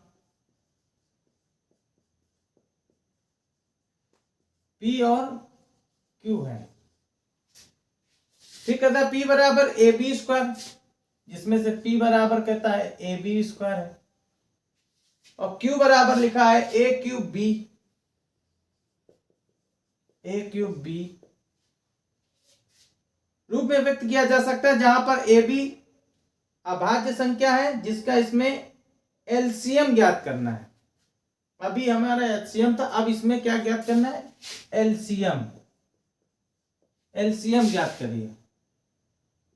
P और Q है, ठीक कहता है P बराबर ए बी स्क्वायर, जिसमें से P बराबर कहता है ए बी स्क्वायर है, और Q बराबर लिखा है A cube B. A cube B रूप में व्यक्त किया जा सकता है, जहां पर ए बी अभाज्य संख्या है जिसका इसमें एलसीएम ज्ञात करना है। अभी हमारा एचसीएम था, अब इसमें क्या ज्ञात करना है? एलसीएम। एलसीएम ज्ञात करिए।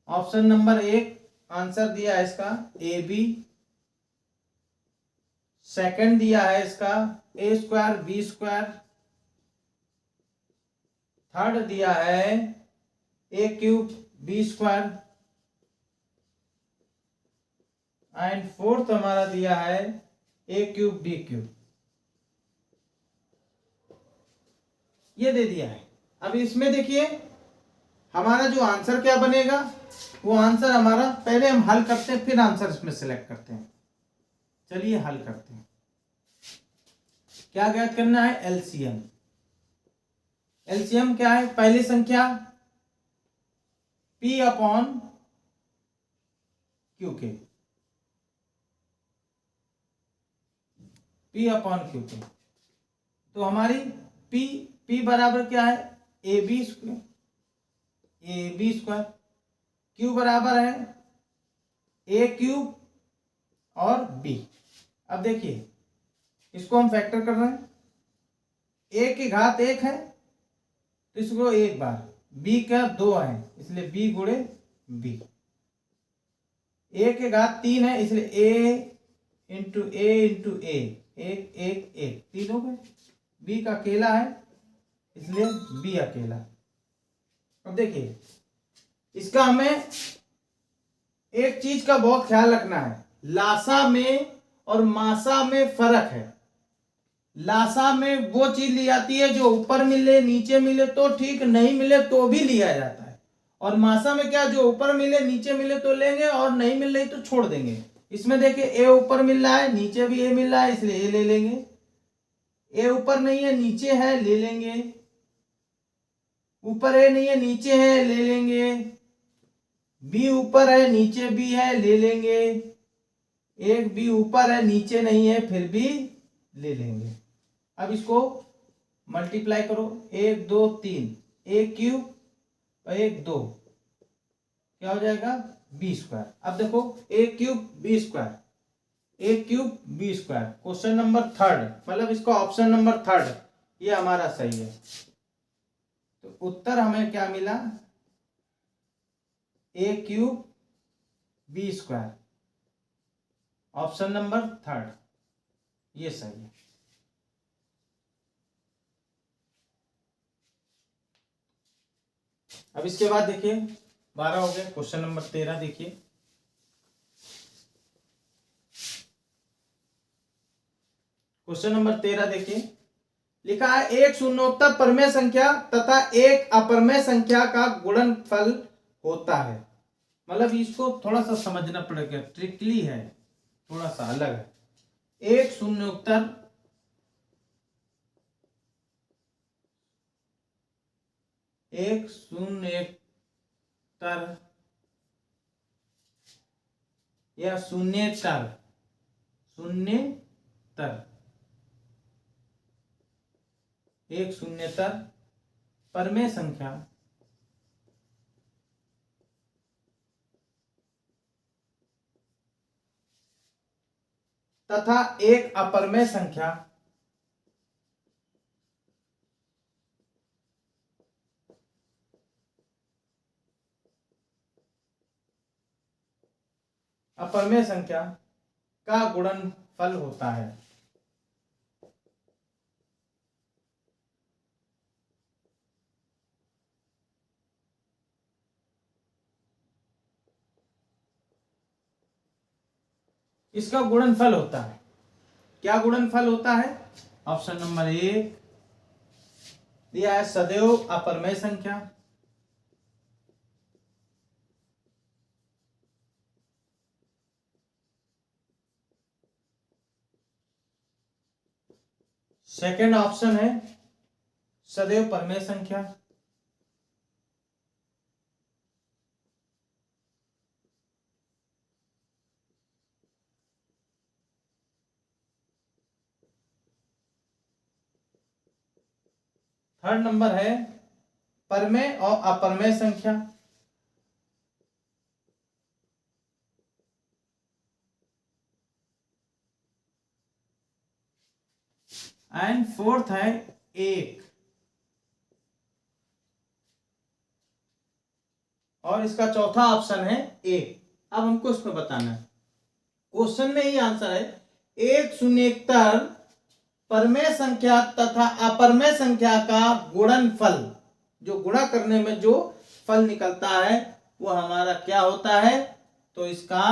ऑप्शन नंबर 1 आंसर दिया है इसका ए बी, सेकंड दिया है इसका A square B square, third दिया है A cube B square, and fourth हमारा दिया है ए क्यूब बी क्यूब। ये दे दिया है। अब इसमें देखिए हमारा जो आंसर क्या बनेगा, वो आंसर हमारा पहले हम हल करते हैं, फिर आंसर इसमें सिलेक्ट करते हैं। चलिए हल करते हैं। क्या ज्ञात करना है? एलसीएम। एलसीएम क्या है? पहली संख्या P अपॉन क्यू के, P अपॉन क्यू के। तो हमारी P बराबर क्या है? A b square, a b square, Q बराबर है ए क्यूब और बी। अब देखिए इसको हम फैक्टर कर रहे हैं, ए की घात 1 है तो इसको एक बार, बी का 2 है इसलिए बी गुणे बी, ए के घात 3 है इसलिए ए इंटू ए, एक एक एक, 3 हो गए। बी का अकेला है इसलिए बी अकेला। अब देखिए इसका हमें एक चीज का बहुत ख्याल रखना है, लासा में और मासा में फर्क है। लासा में वो चीज ली जाती है जो ऊपर मिले नीचे मिले तो ठीक, नहीं मिले तो भी लिया जाता है। और मासा में क्या, जो ऊपर मिले नीचे मिले तो लेंगे और नहीं मिल रही तो छोड़ देंगे। इसमें देखिए ए ऊपर मिल रहा है नीचे भी ए मिल रहा है इसलिए ए ले लेंगे, ए ऊपर नहीं है नीचे है ले लेंगे, ऊपर ए नहीं है नीचे है ले लेंगे, बी ऊपर है नीचे बी है ले लेंगे, एक बी ऊपर है नीचे नहीं है फिर भी ले लेंगे। अब इसको मल्टीप्लाई करो, 1 2 3, ए क्यूब और 1 2, क्या हो जाएगा? B square. अब देखो A cube B square, A cube B square, question number 3, मतलब इसका ऑप्शन नंबर 3 ये हमारा सही है। तो उत्तर हमें क्या मिला? A cube B square, option number 3 ये सही है। अब इसके बाद देखिए 12 हो गए, क्वेश्चन नंबर 13 देखिए। क्वेश्चन नंबर 13 देखिए, लिखा है एक शून्योत्तर परमेय संख्या तथा एक अपरमेय संख्या का गुणनफल होता है। मतलब इसको थोड़ा सा समझना पड़ेगा, ट्रिकली है, थोड़ा सा अलग है। एक शून्योत्तर या शून्येतर एक शून्येतर परमेय संख्या तथा एक अपरमेय संख्या अपरमेय संख्या का गुणनफल होता है। इसका गुणनफल होता है, क्या गुणनफल होता है? ऑप्शन नंबर 1 दिया है सदैव अपरमेय संख्या, सेकंड ऑप्शन है सदैव परमेय संख्या, थर्ड नंबर है परमेय और अपरमेय संख्या। एंड फोर्थ है एक। और इसका चौथा ऑप्शन है एक। अब हमको इसमें बताना है, क्वेश्चन में ही आंसर है, एक शून्येतर परमेय संख्या तथा अपरमेय संख्या का गुणनफल, जो गुणा करने में जो फल निकलता है वो हमारा क्या होता है। तो इसका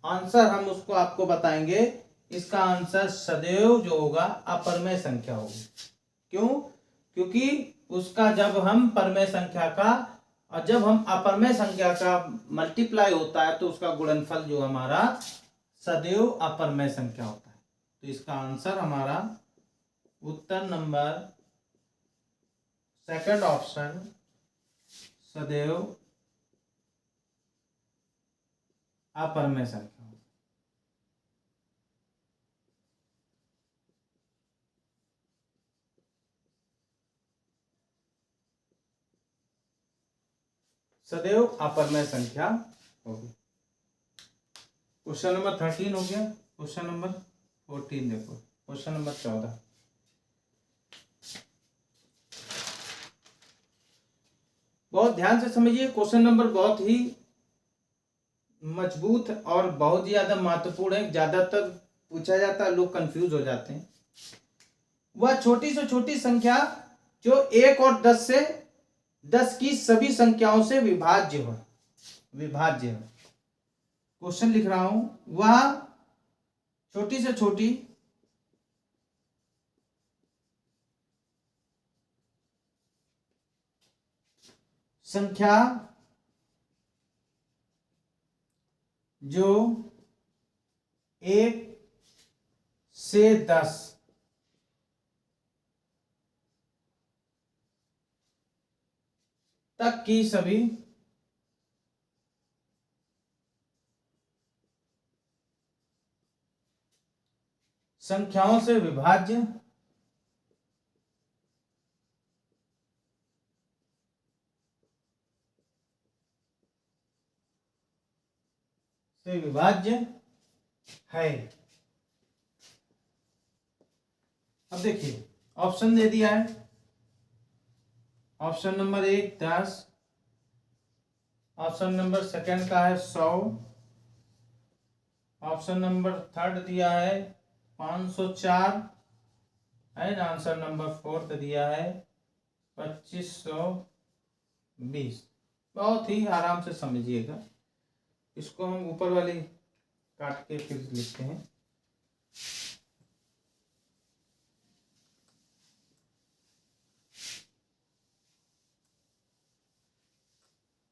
आंसर हम उसको आपको बताएंगे। इसका आंसर सदैव जो होगा अपरमेय संख्या होगी। क्यों? क्योंकि उसका जब हम परमेय संख्या का और जब हम अपरमेय संख्या का मल्टीप्लाई होता है तो उसका गुणनफल जो हमारा सदैव अपरमेय संख्या होता है। तो इसका आंसर हमारा उत्तर नंबर सेकंड ऑप्शन सदैव अपरमेय संख्या। सदैव अपरमेय संख्या होगी। क्वेश्चन नंबर 13 हो गया। क्वेश्चन नंबर 14 देखो, क्वेश्चन नंबर 14। बहुत ध्यान से समझिए, क्वेश्चन नंबर बहुत ही मजबूत और बहुत ही ज्यादा महत्वपूर्ण है। ज्यादातर पूछा जाता है, लोग कंफ्यूज हो जाते हैं। वह छोटी से छोटी संख्या जो 1 और 10 की सभी संख्याओं से विभाज्य हो। विभाज्य है, क्वेश्चन लिख रहा हूं। वह छोटी से छोटी संख्या जो 1 से 10 तक की सभी संख्याओं से विभाज्य है। अब देखिए ऑप्शन दे दिया है। Option number 1 10, option number second का है 100, ऑप्शन नंबर थर्ड दिया है 504 एंड आंसर नंबर फोर्थ दिया है 2520। बहुत ही आराम से समझिएगा। इसको हम ऊपर वाली काट के फिर लिखते हैं।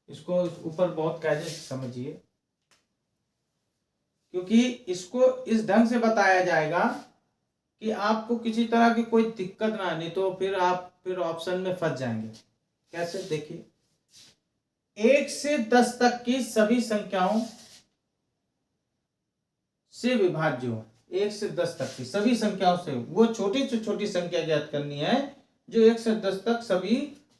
इसको ऊपर बहुत कायदे से समझिए, क्योंकि इसको इस ढंग से बताया जाएगा कि आपको किसी तरह की कोई दिक्कत ना, नहीं तो फिर आप फिर ऑप्शन में फंस जाएंगे। कैसे? देखिए 1 से 10 तक की सभी संख्याओं से विभाज्य हो। 1 से 10 तक की सभी संख्याओं से वो छोटी से छोटी संख्या ज्ञात करनी है जो 1 से 10 तक सभी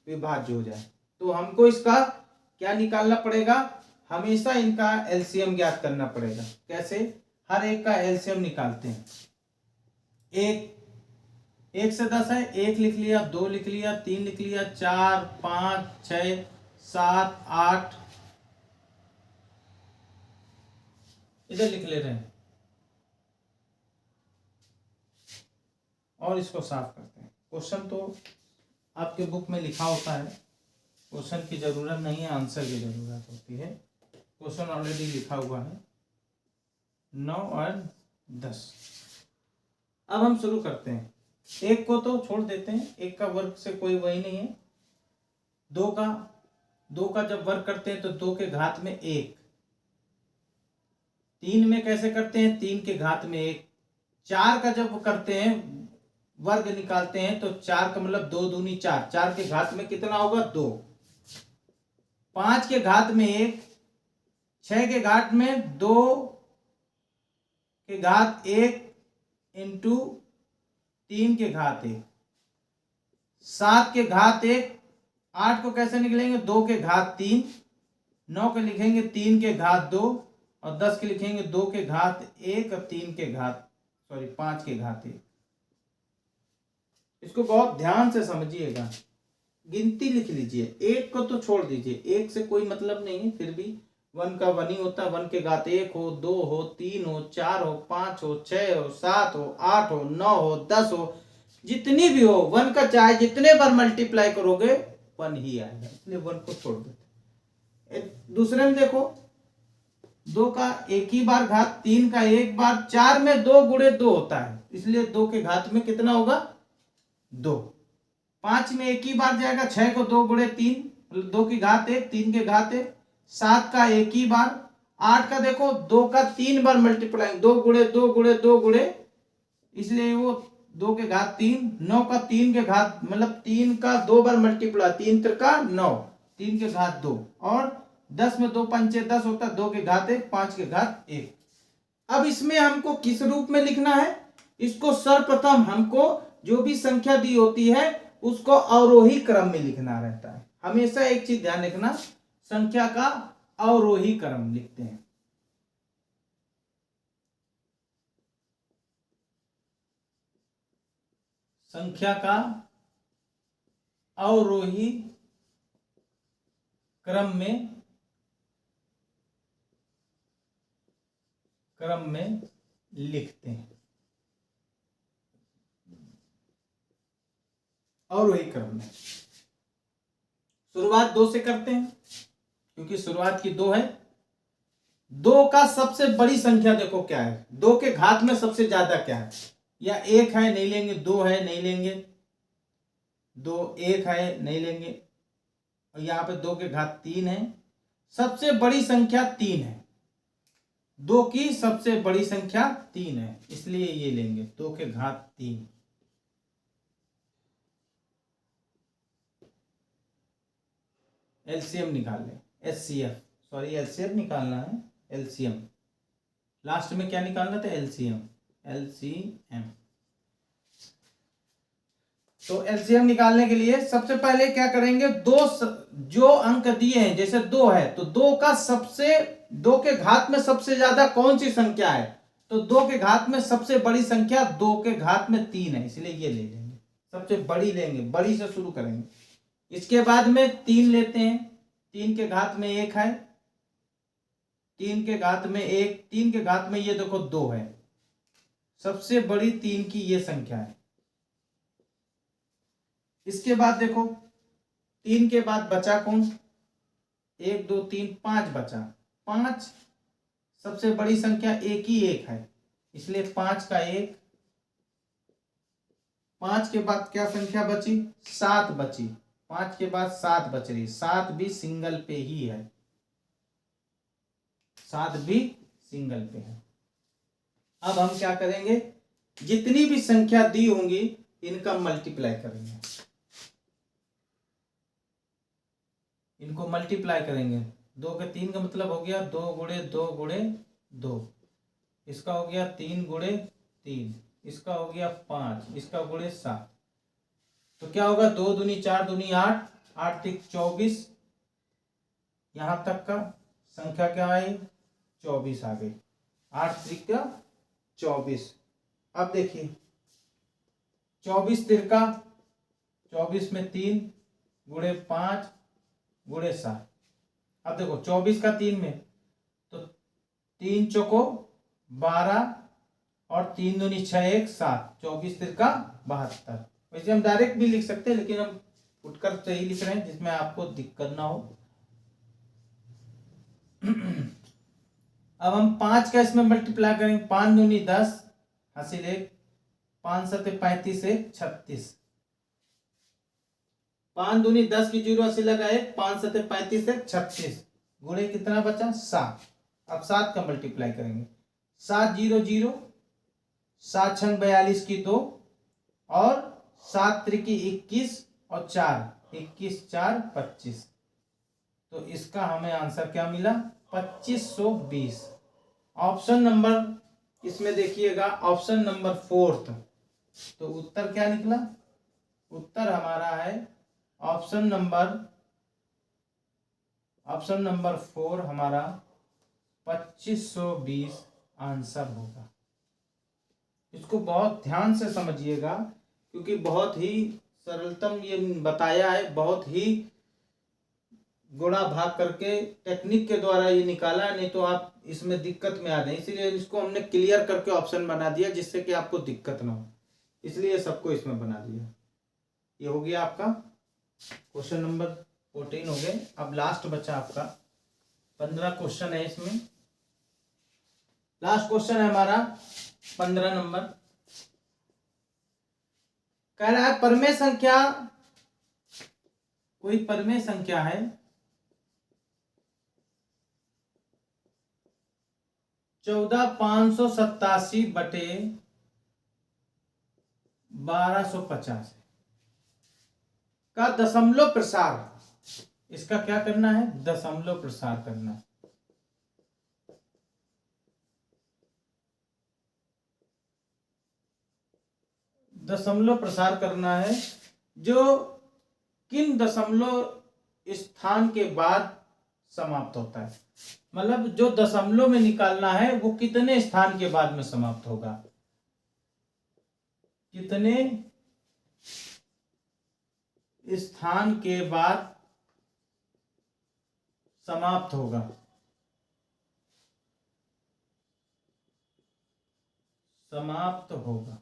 विभाज्य हो जाए। तो हमको इसका क्या निकालना पड़ेगा? हमेशा इनका एलसीएम ज्ञात करना पड़ेगा। कैसे? हर एक का एलसीएम निकालते हैं। 1 से 10 है, 1 लिख लिया, 2 लिख लिया, 3 लिख लिया, 4 5 6 7 8 इधर लिख ले रहे हैं और इसको साफ करते हैं। क्वेश्चन तो आपके बुक में लिखा होता है, क्वेश्चन की जरूरत नहीं है, आंसर की जरूरत होती है। क्वेश्चन ऑलरेडी लिखा हुआ है 9 और 10। अब हम शुरू करते हैं। 1 को तो छोड़ देते हैं, 1 का वर्ग से कोई वही नहीं है। 2 का जब वर्ग करते हैं तो 2 के घात में 1। 3 में कैसे करते हैं? 3 के घात में 1। 4 का जब करते हैं वर्ग निकालते हैं तो 4 का मतलब 2 दूनी 4, 4 के घात में कितना होगा? 2। 5 के घात में 1, 6 के घात में 2 के घात 1 इंटू 3 के घात 1, 7 के घात 1, 8 को कैसे निकलेंगे 2 के घात 3, 9 के लिखेंगे 3 के घात 2 और 10 के लिखेंगे 2 के घात 1 और 5 के घात 1। इसको बहुत ध्यान से समझिएगा, गिनती लिख लीजिए, 1 को तो छोड़ दीजिए, 1 से कोई मतलब नहीं है, फिर भी 1 का 1 ही होता है। 1 के घात 1 हो, 2 हो, 3 हो, 4 हो, 5 हो, 6 हो, 7 हो, 8 हो, 9 हो, 10 हो, जितनी भी हो, 1 का चाहे जितने बार मल्टीप्लाई करोगे 1 ही आएगा, इसलिए 1 को छोड़ देते। दूसरे में देखो, 2 का एक ही बार घात, 3 का एक बार, 4 में 2 गुणे 2 होता है, इसलिए 2 के घात में कितना होगा 2। 5 में एक ही बार जाएगा, 6 को 2 गुणे 3, 2 की घात 1, 3 के घात 1। 7 का एक ही बार, 8 का देखो 2 का 3 बार मल्टीप्लाई, 2 गुणे 2 गुणे 2 गुणे, इसलिए वो 2 के घात 3। 9 का 3 के घात मतलब 3 का 2 बार मल्टीप्लाई, 3 त्रिका 9, 3 के घात 2। और 10 में 2 पंचे 10 होता है, 2 के घात 1, 5 के घात 1। अब इसमें हमको किस रूप में लिखना है, इसको सर्वप्रथम हमको जो भी संख्या दी होती है उसको अवरोही क्रम में लिखना रहता है। हमेशा एक चीज ध्यान रखना, संख्या का अवरोही क्रम लिखते हैं। संख्या का अवरोही क्रम में लिखते हैं, अवरोही क्रम में। शुरुआत 2 से करते हैं क्योंकि शुरुआत की 2 है। 2 का सबसे बड़ी संख्या देखो क्या है, 2 के घात में सबसे ज्यादा क्या है, या 1 है नहीं लेंगे, 2 है नहीं लेंगे, 2 1 है नहीं लेंगे, और यहाँ पे 2 के घात 3 है। सबसे बड़ी संख्या 3 है, 2 की सबसे बड़ी संख्या 3 है, इसलिए ये लेंगे 2 के घात 3। एलसीएम निकाल लें, एचसीएफ, सॉरी एलसीएम निकालना है, एलसीएम लास्ट में क्या निकालना था, एलसीएम, एलसीएम। तो एलसीएम निकालने के लिए सबसे पहले क्या करेंगे, जो अंक दिए हैं, जैसे 2 है तो 2 के घात में सबसे ज्यादा कौन सी संख्या है, तो 2 के घात में सबसे बड़ी संख्या 2 के घात में 3 है, इसलिए ये ले लेंगे, सबसे बड़ी लेंगे, बड़ी से शुरू करेंगे। इसके बाद में 3 लेते हैं, 3 के घात में 1 है, 3 के घात में 1, 3 के घात में ये देखो 2 है, सबसे बड़ी 3 की ये संख्या है। इसके बाद देखो 3 के बाद बचा कौन, 1 2 3 5 बचा, 5 सबसे बड़ी संख्या, एक ही 1 है, इसलिए 5 का 1। 5 के बाद क्या संख्या बची, 7 बची, 5 के बाद 7 बच रही, 7 भी सिंगल पे ही है, 7 भी सिंगल पे है। अब हम क्या करेंगे, जितनी भी संख्या दी होंगी इनका मल्टीप्लाई करेंगे, इनको मल्टीप्लाई करेंगे। 2 के 3 का मतलब हो गया 2 गुणे 2 गुणे 2, इसका हो गया 3 गुणे 3, इसका हो गया 5, इसका गुणे 7। तो क्या होगा, 2 दूनी 4 दूनी 8, 8 3 24, यहां तक का संख्या क्या आई, 24 आ गई, 8 3 का 24। अब देखिए 24 तिरका 24 में 3 गुणे 5 गुणे 7। अब देखो 24 का 3 में, तो 3 चौको 12 और 3 दूनी 6 1 7, 24 तिरका 72। वैसे हम डायरेक्ट भी लिख सकते हैं, लेकिन हम फुटकर सही लिख रहे हैं जिसमें आपको दिक्कत ना हो। अब हम 5 का इसमें मल्टीप्लाई करेंगे, 5 दूनी 10 हासिल 1, 5 7 35 1 36, 5 दूनी 10 की 0 हासिल लगा 1, 5 7 35 1 36, गुणे कितना बचा 7। अब 7 का मल्टीप्लाई करेंगे, 7 0 0, 7 6 42 की 2, और 7 त्रिकी 21 और 4 21 4 25। तो इसका हमें आंसर क्या मिला, 2520। ऑप्शन नंबर इसमें देखिएगा, ऑप्शन नंबर 4, तो उत्तर क्या निकला उत्तर हमारा है ऑप्शन नंबर 4 हमारा 2520 आंसर होगा। इसको बहुत ध्यान से समझिएगा क्योंकि बहुत ही सरलतम ये बताया है, बहुत ही गुणा भाग करके टेक्निक के द्वारा ये निकाला है, नहीं तो आप इसमें दिक्कत में आ जाए। इसीलिए इसको हमने क्लियर करके ऑप्शन बना दिया जिससे कि आपको दिक्कत ना हो, इसलिए सबको इसमें बना दिया। ये हो गया आपका क्वेश्चन नंबर 14 हो गए। अब लास्ट बचा आपका 15 क्वेश्चन है। इसमें लास्ट क्वेश्चन है हमारा 15 नंबर। कह रहा है परमेय संख्या, कोई परमेय संख्या है 14,587 बटे 1250 का दशमलव प्रसार, इसका क्या करना है, दशमलव प्रसार करना है। दशमलव प्रसार करना है जो किन दशमलव स्थान के बाद समाप्त होता है, मतलब जो दशमलव में निकालना है वो कितने स्थान के बाद में समाप्त होगा, कितने स्थान के बाद समाप्त होगा। समाप्त होगा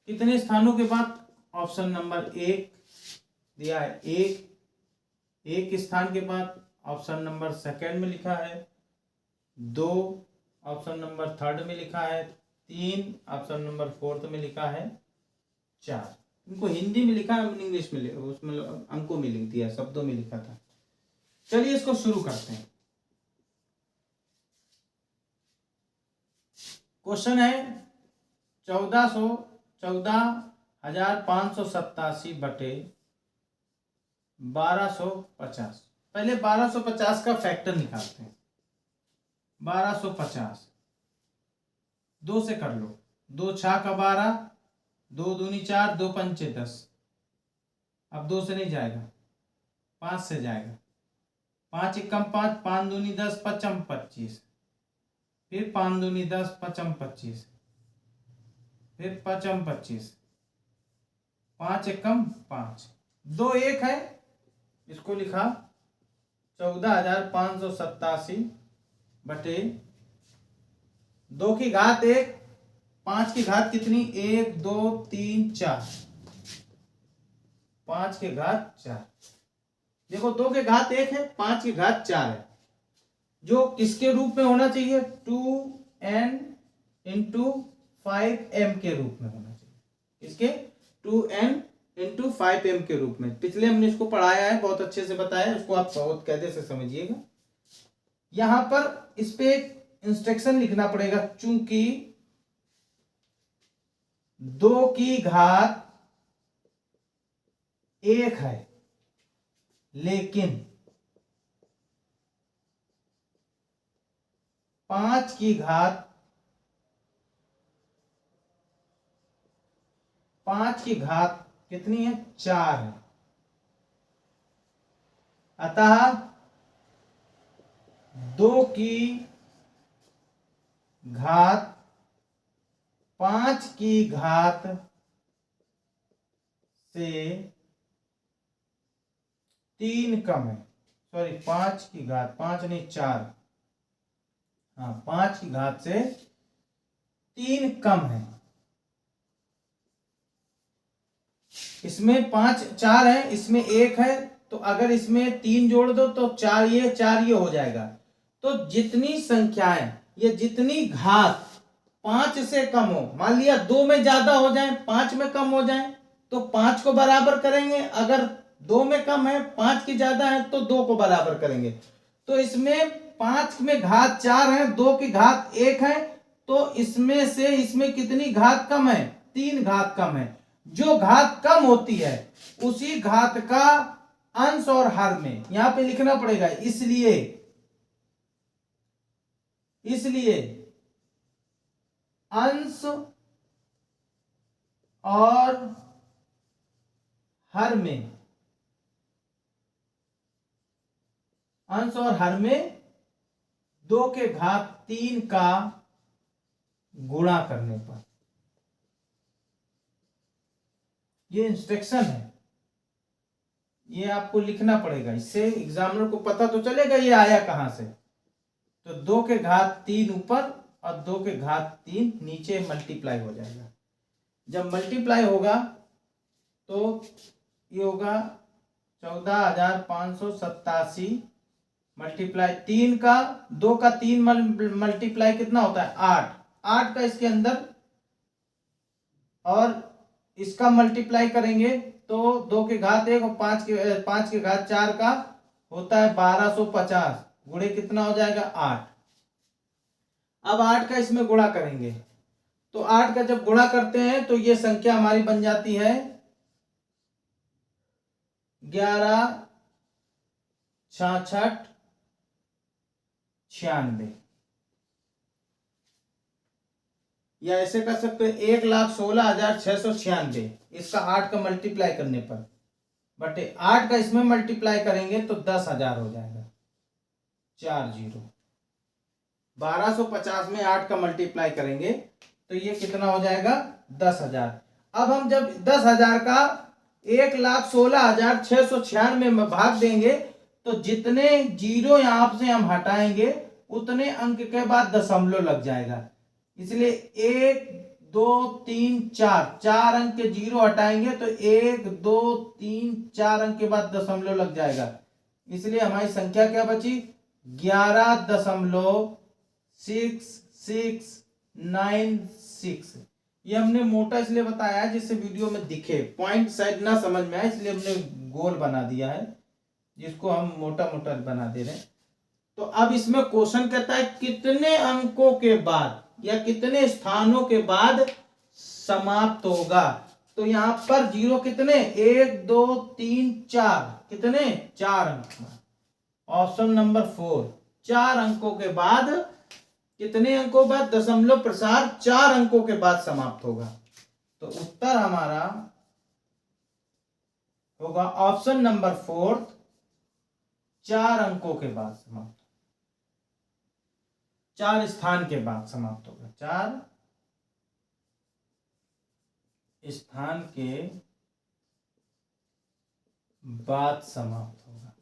कितने स्थानों के बाद, ऑप्शन नंबर 1 दिया है, एक स्थान के बाद, ऑप्शन नंबर 2 में लिखा है 2, ऑप्शन नंबर 3 में लिखा है 3, ऑप्शन नंबर 4 में लिखा है 4। इनको हिंदी में लिखा है, इंग्लिश में उसमें अंकों में लिख दिया, शब्दों में लिखा था। चलिए इसको शुरू करते हैं। क्वेश्चन है 14,587 बटे 1250। पहले 1250 का फैक्टर निकालते हैं। 1250 2 से कर लो, 2 छः का 12, 2 दूनी 4, 2 पंचे 10। अब 2 से नहीं जाएगा, 5 से जाएगा, 5 एकम 5, 5 दूनी 10, 5 25, फिर 5 दूनी 10, 5 25, फिर 5 25, 5 एकम 5, 2 1 है, इसको लिखा 14,587 बटे 2 की घात 1, 5 की घात कितनी, 1 2 3 4, 5 की घात 4। देखो 2 के घात 1 है, 5 की घात 4 है, जो किसके रूप में होना चाहिए, 2n इंटू 5m के रूप में होना चाहिए। इसके 2n इंटू 5m के रूप में। पिछले हमने इसको पढ़ाया है, बहुत अच्छे से बताया है, उसको आप बहुत कायदे से समझिएगा। यहां पर इस पे एक इंस्ट्रक्शन लिखना पड़ेगा, चूंकि 2 की घात 1 है लेकिन 5 की घात 5 की घात कितनी है, 4 है। अतः 2 की घात 5 की घात से 3 कम है, सॉरी 5 की घात, 5 नहीं 4, हाँ 5 की घात से 3 कम है। इसमें 5 4 है, इसमें 1 है, तो अगर इसमें 3 जोड़ दो तो 4 ये हो जाएगा। तो जितनी संख्याएं, ये जितनी घात 5 से कम हो, मान लिया 2 में ज्यादा हो जाए, 5 में कम हो जाए, तो 5 को बराबर करेंगे। अगर 2 में कम है, 5 की ज्यादा है, तो 2 को बराबर करेंगे। तो इसमें 5 में घात 4 है, 2 की घात 1 है, तो इसमें से इसमें कितनी घात कम है, 3 घात कम है। जो घात कम होती है उसी घात का अंश और हर में यहां पे लिखना पड़ेगा। इसलिए अंश और हर में, अंश और हर में 2 के घात 3 का गुणा करने पर। ये इंस्ट्रक्शन है, ये आपको लिखना पड़ेगा, इससे एग्जामिनर को पता तो चलेगा ये आया कहां से। तो 2 के घात 3 ऊपर और 2 के घात 3 नीचे मल्टीप्लाई हो जाएगा। जब मल्टीप्लाई होगा तो ये होगा 14,587 मल्टीप्लाई 3 का 2 का 3 मल्टीप्लाई कितना होता है 8, 8 का इसके अंदर और इसका मल्टीप्लाई करेंगे तो 2 के घात 1 और 5 के घात 4 का होता है 1250 गुणे कितना हो जाएगा 8। अब 8 का इसमें गुणा करेंगे तो 8 का जब गुणा करते हैं तो ये संख्या हमारी बन जाती है 11 66 96, या ऐसे कर सकते हैं 1,16,696 इसका 8 का मल्टीप्लाई करने पर, बट 8 का इसमें मल्टीप्लाई करेंगे तो 10,000 हो जाएगा 40। 1250 में 8 का मल्टीप्लाई करेंगे तो ये कितना हो जाएगा 10,000। अब हम जब 10,000 का 1,16,696 में भाग देंगे तो जितने जीरो यहां से हम हटाएंगे उतने अंक के बाद दशमलव लग जाएगा, इसलिए 1 2 3 4 4 अंक के जीरो हटाएंगे तो 1 2 3 4 अंक के बाद दशमलव लग जाएगा, इसलिए हमारी संख्या क्या बची 11.6696। ये हमने मोटा इसलिए बताया है जिससे वीडियो में दिखे, पॉइंट शायद ना समझ में आए इसलिए हमने गोल बना दिया है, जिसको हम मोटा मोटा बना दे रहे हैं। तो अब इसमें क्वेश्चन कहता है कितने अंकों के बाद या कितने स्थानों के बाद समाप्त होगा। तो यहां पर जीरो कितने 1 2 3 4 कितने 4 अंक, ऑप्शन नंबर 4 4 अंकों के बाद, कितने अंकों बाद दशमलव प्रसार 4 अंकों के बाद समाप्त होगा। तो उत्तर हमारा होगा ऑप्शन नंबर 4 4 अंकों के बाद समाप्त, 4 स्थान के बाद समाप्त होगा, 4 स्थान के बाद समाप्त होगा।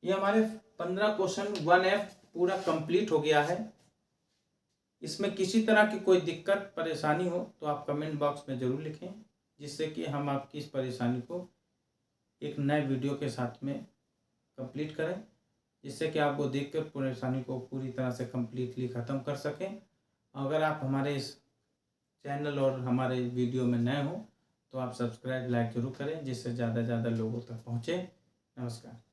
ये हमारे 15 क्वेश्चन 1F पूरा कंप्लीट हो गया है। इसमें किसी तरह की कोई दिक्कत परेशानी हो तो आप कमेंट बॉक्स में ज़रूर लिखें, जिससे कि हम आपकी इस परेशानी को एक नए वीडियो के साथ में कंप्लीट करें, जिससे कि आप वो देख कर परेशानी को पूरी तरह से कंप्लीटली ख़त्म कर सकें। अगर आप हमारे इस चैनल और हमारे वीडियो में नए हो तो आप सब्सक्राइब लाइक ज़रूर करें, जिससे ज़्यादा से ज़्यादा लोगों तक पहुँचे। नमस्कार।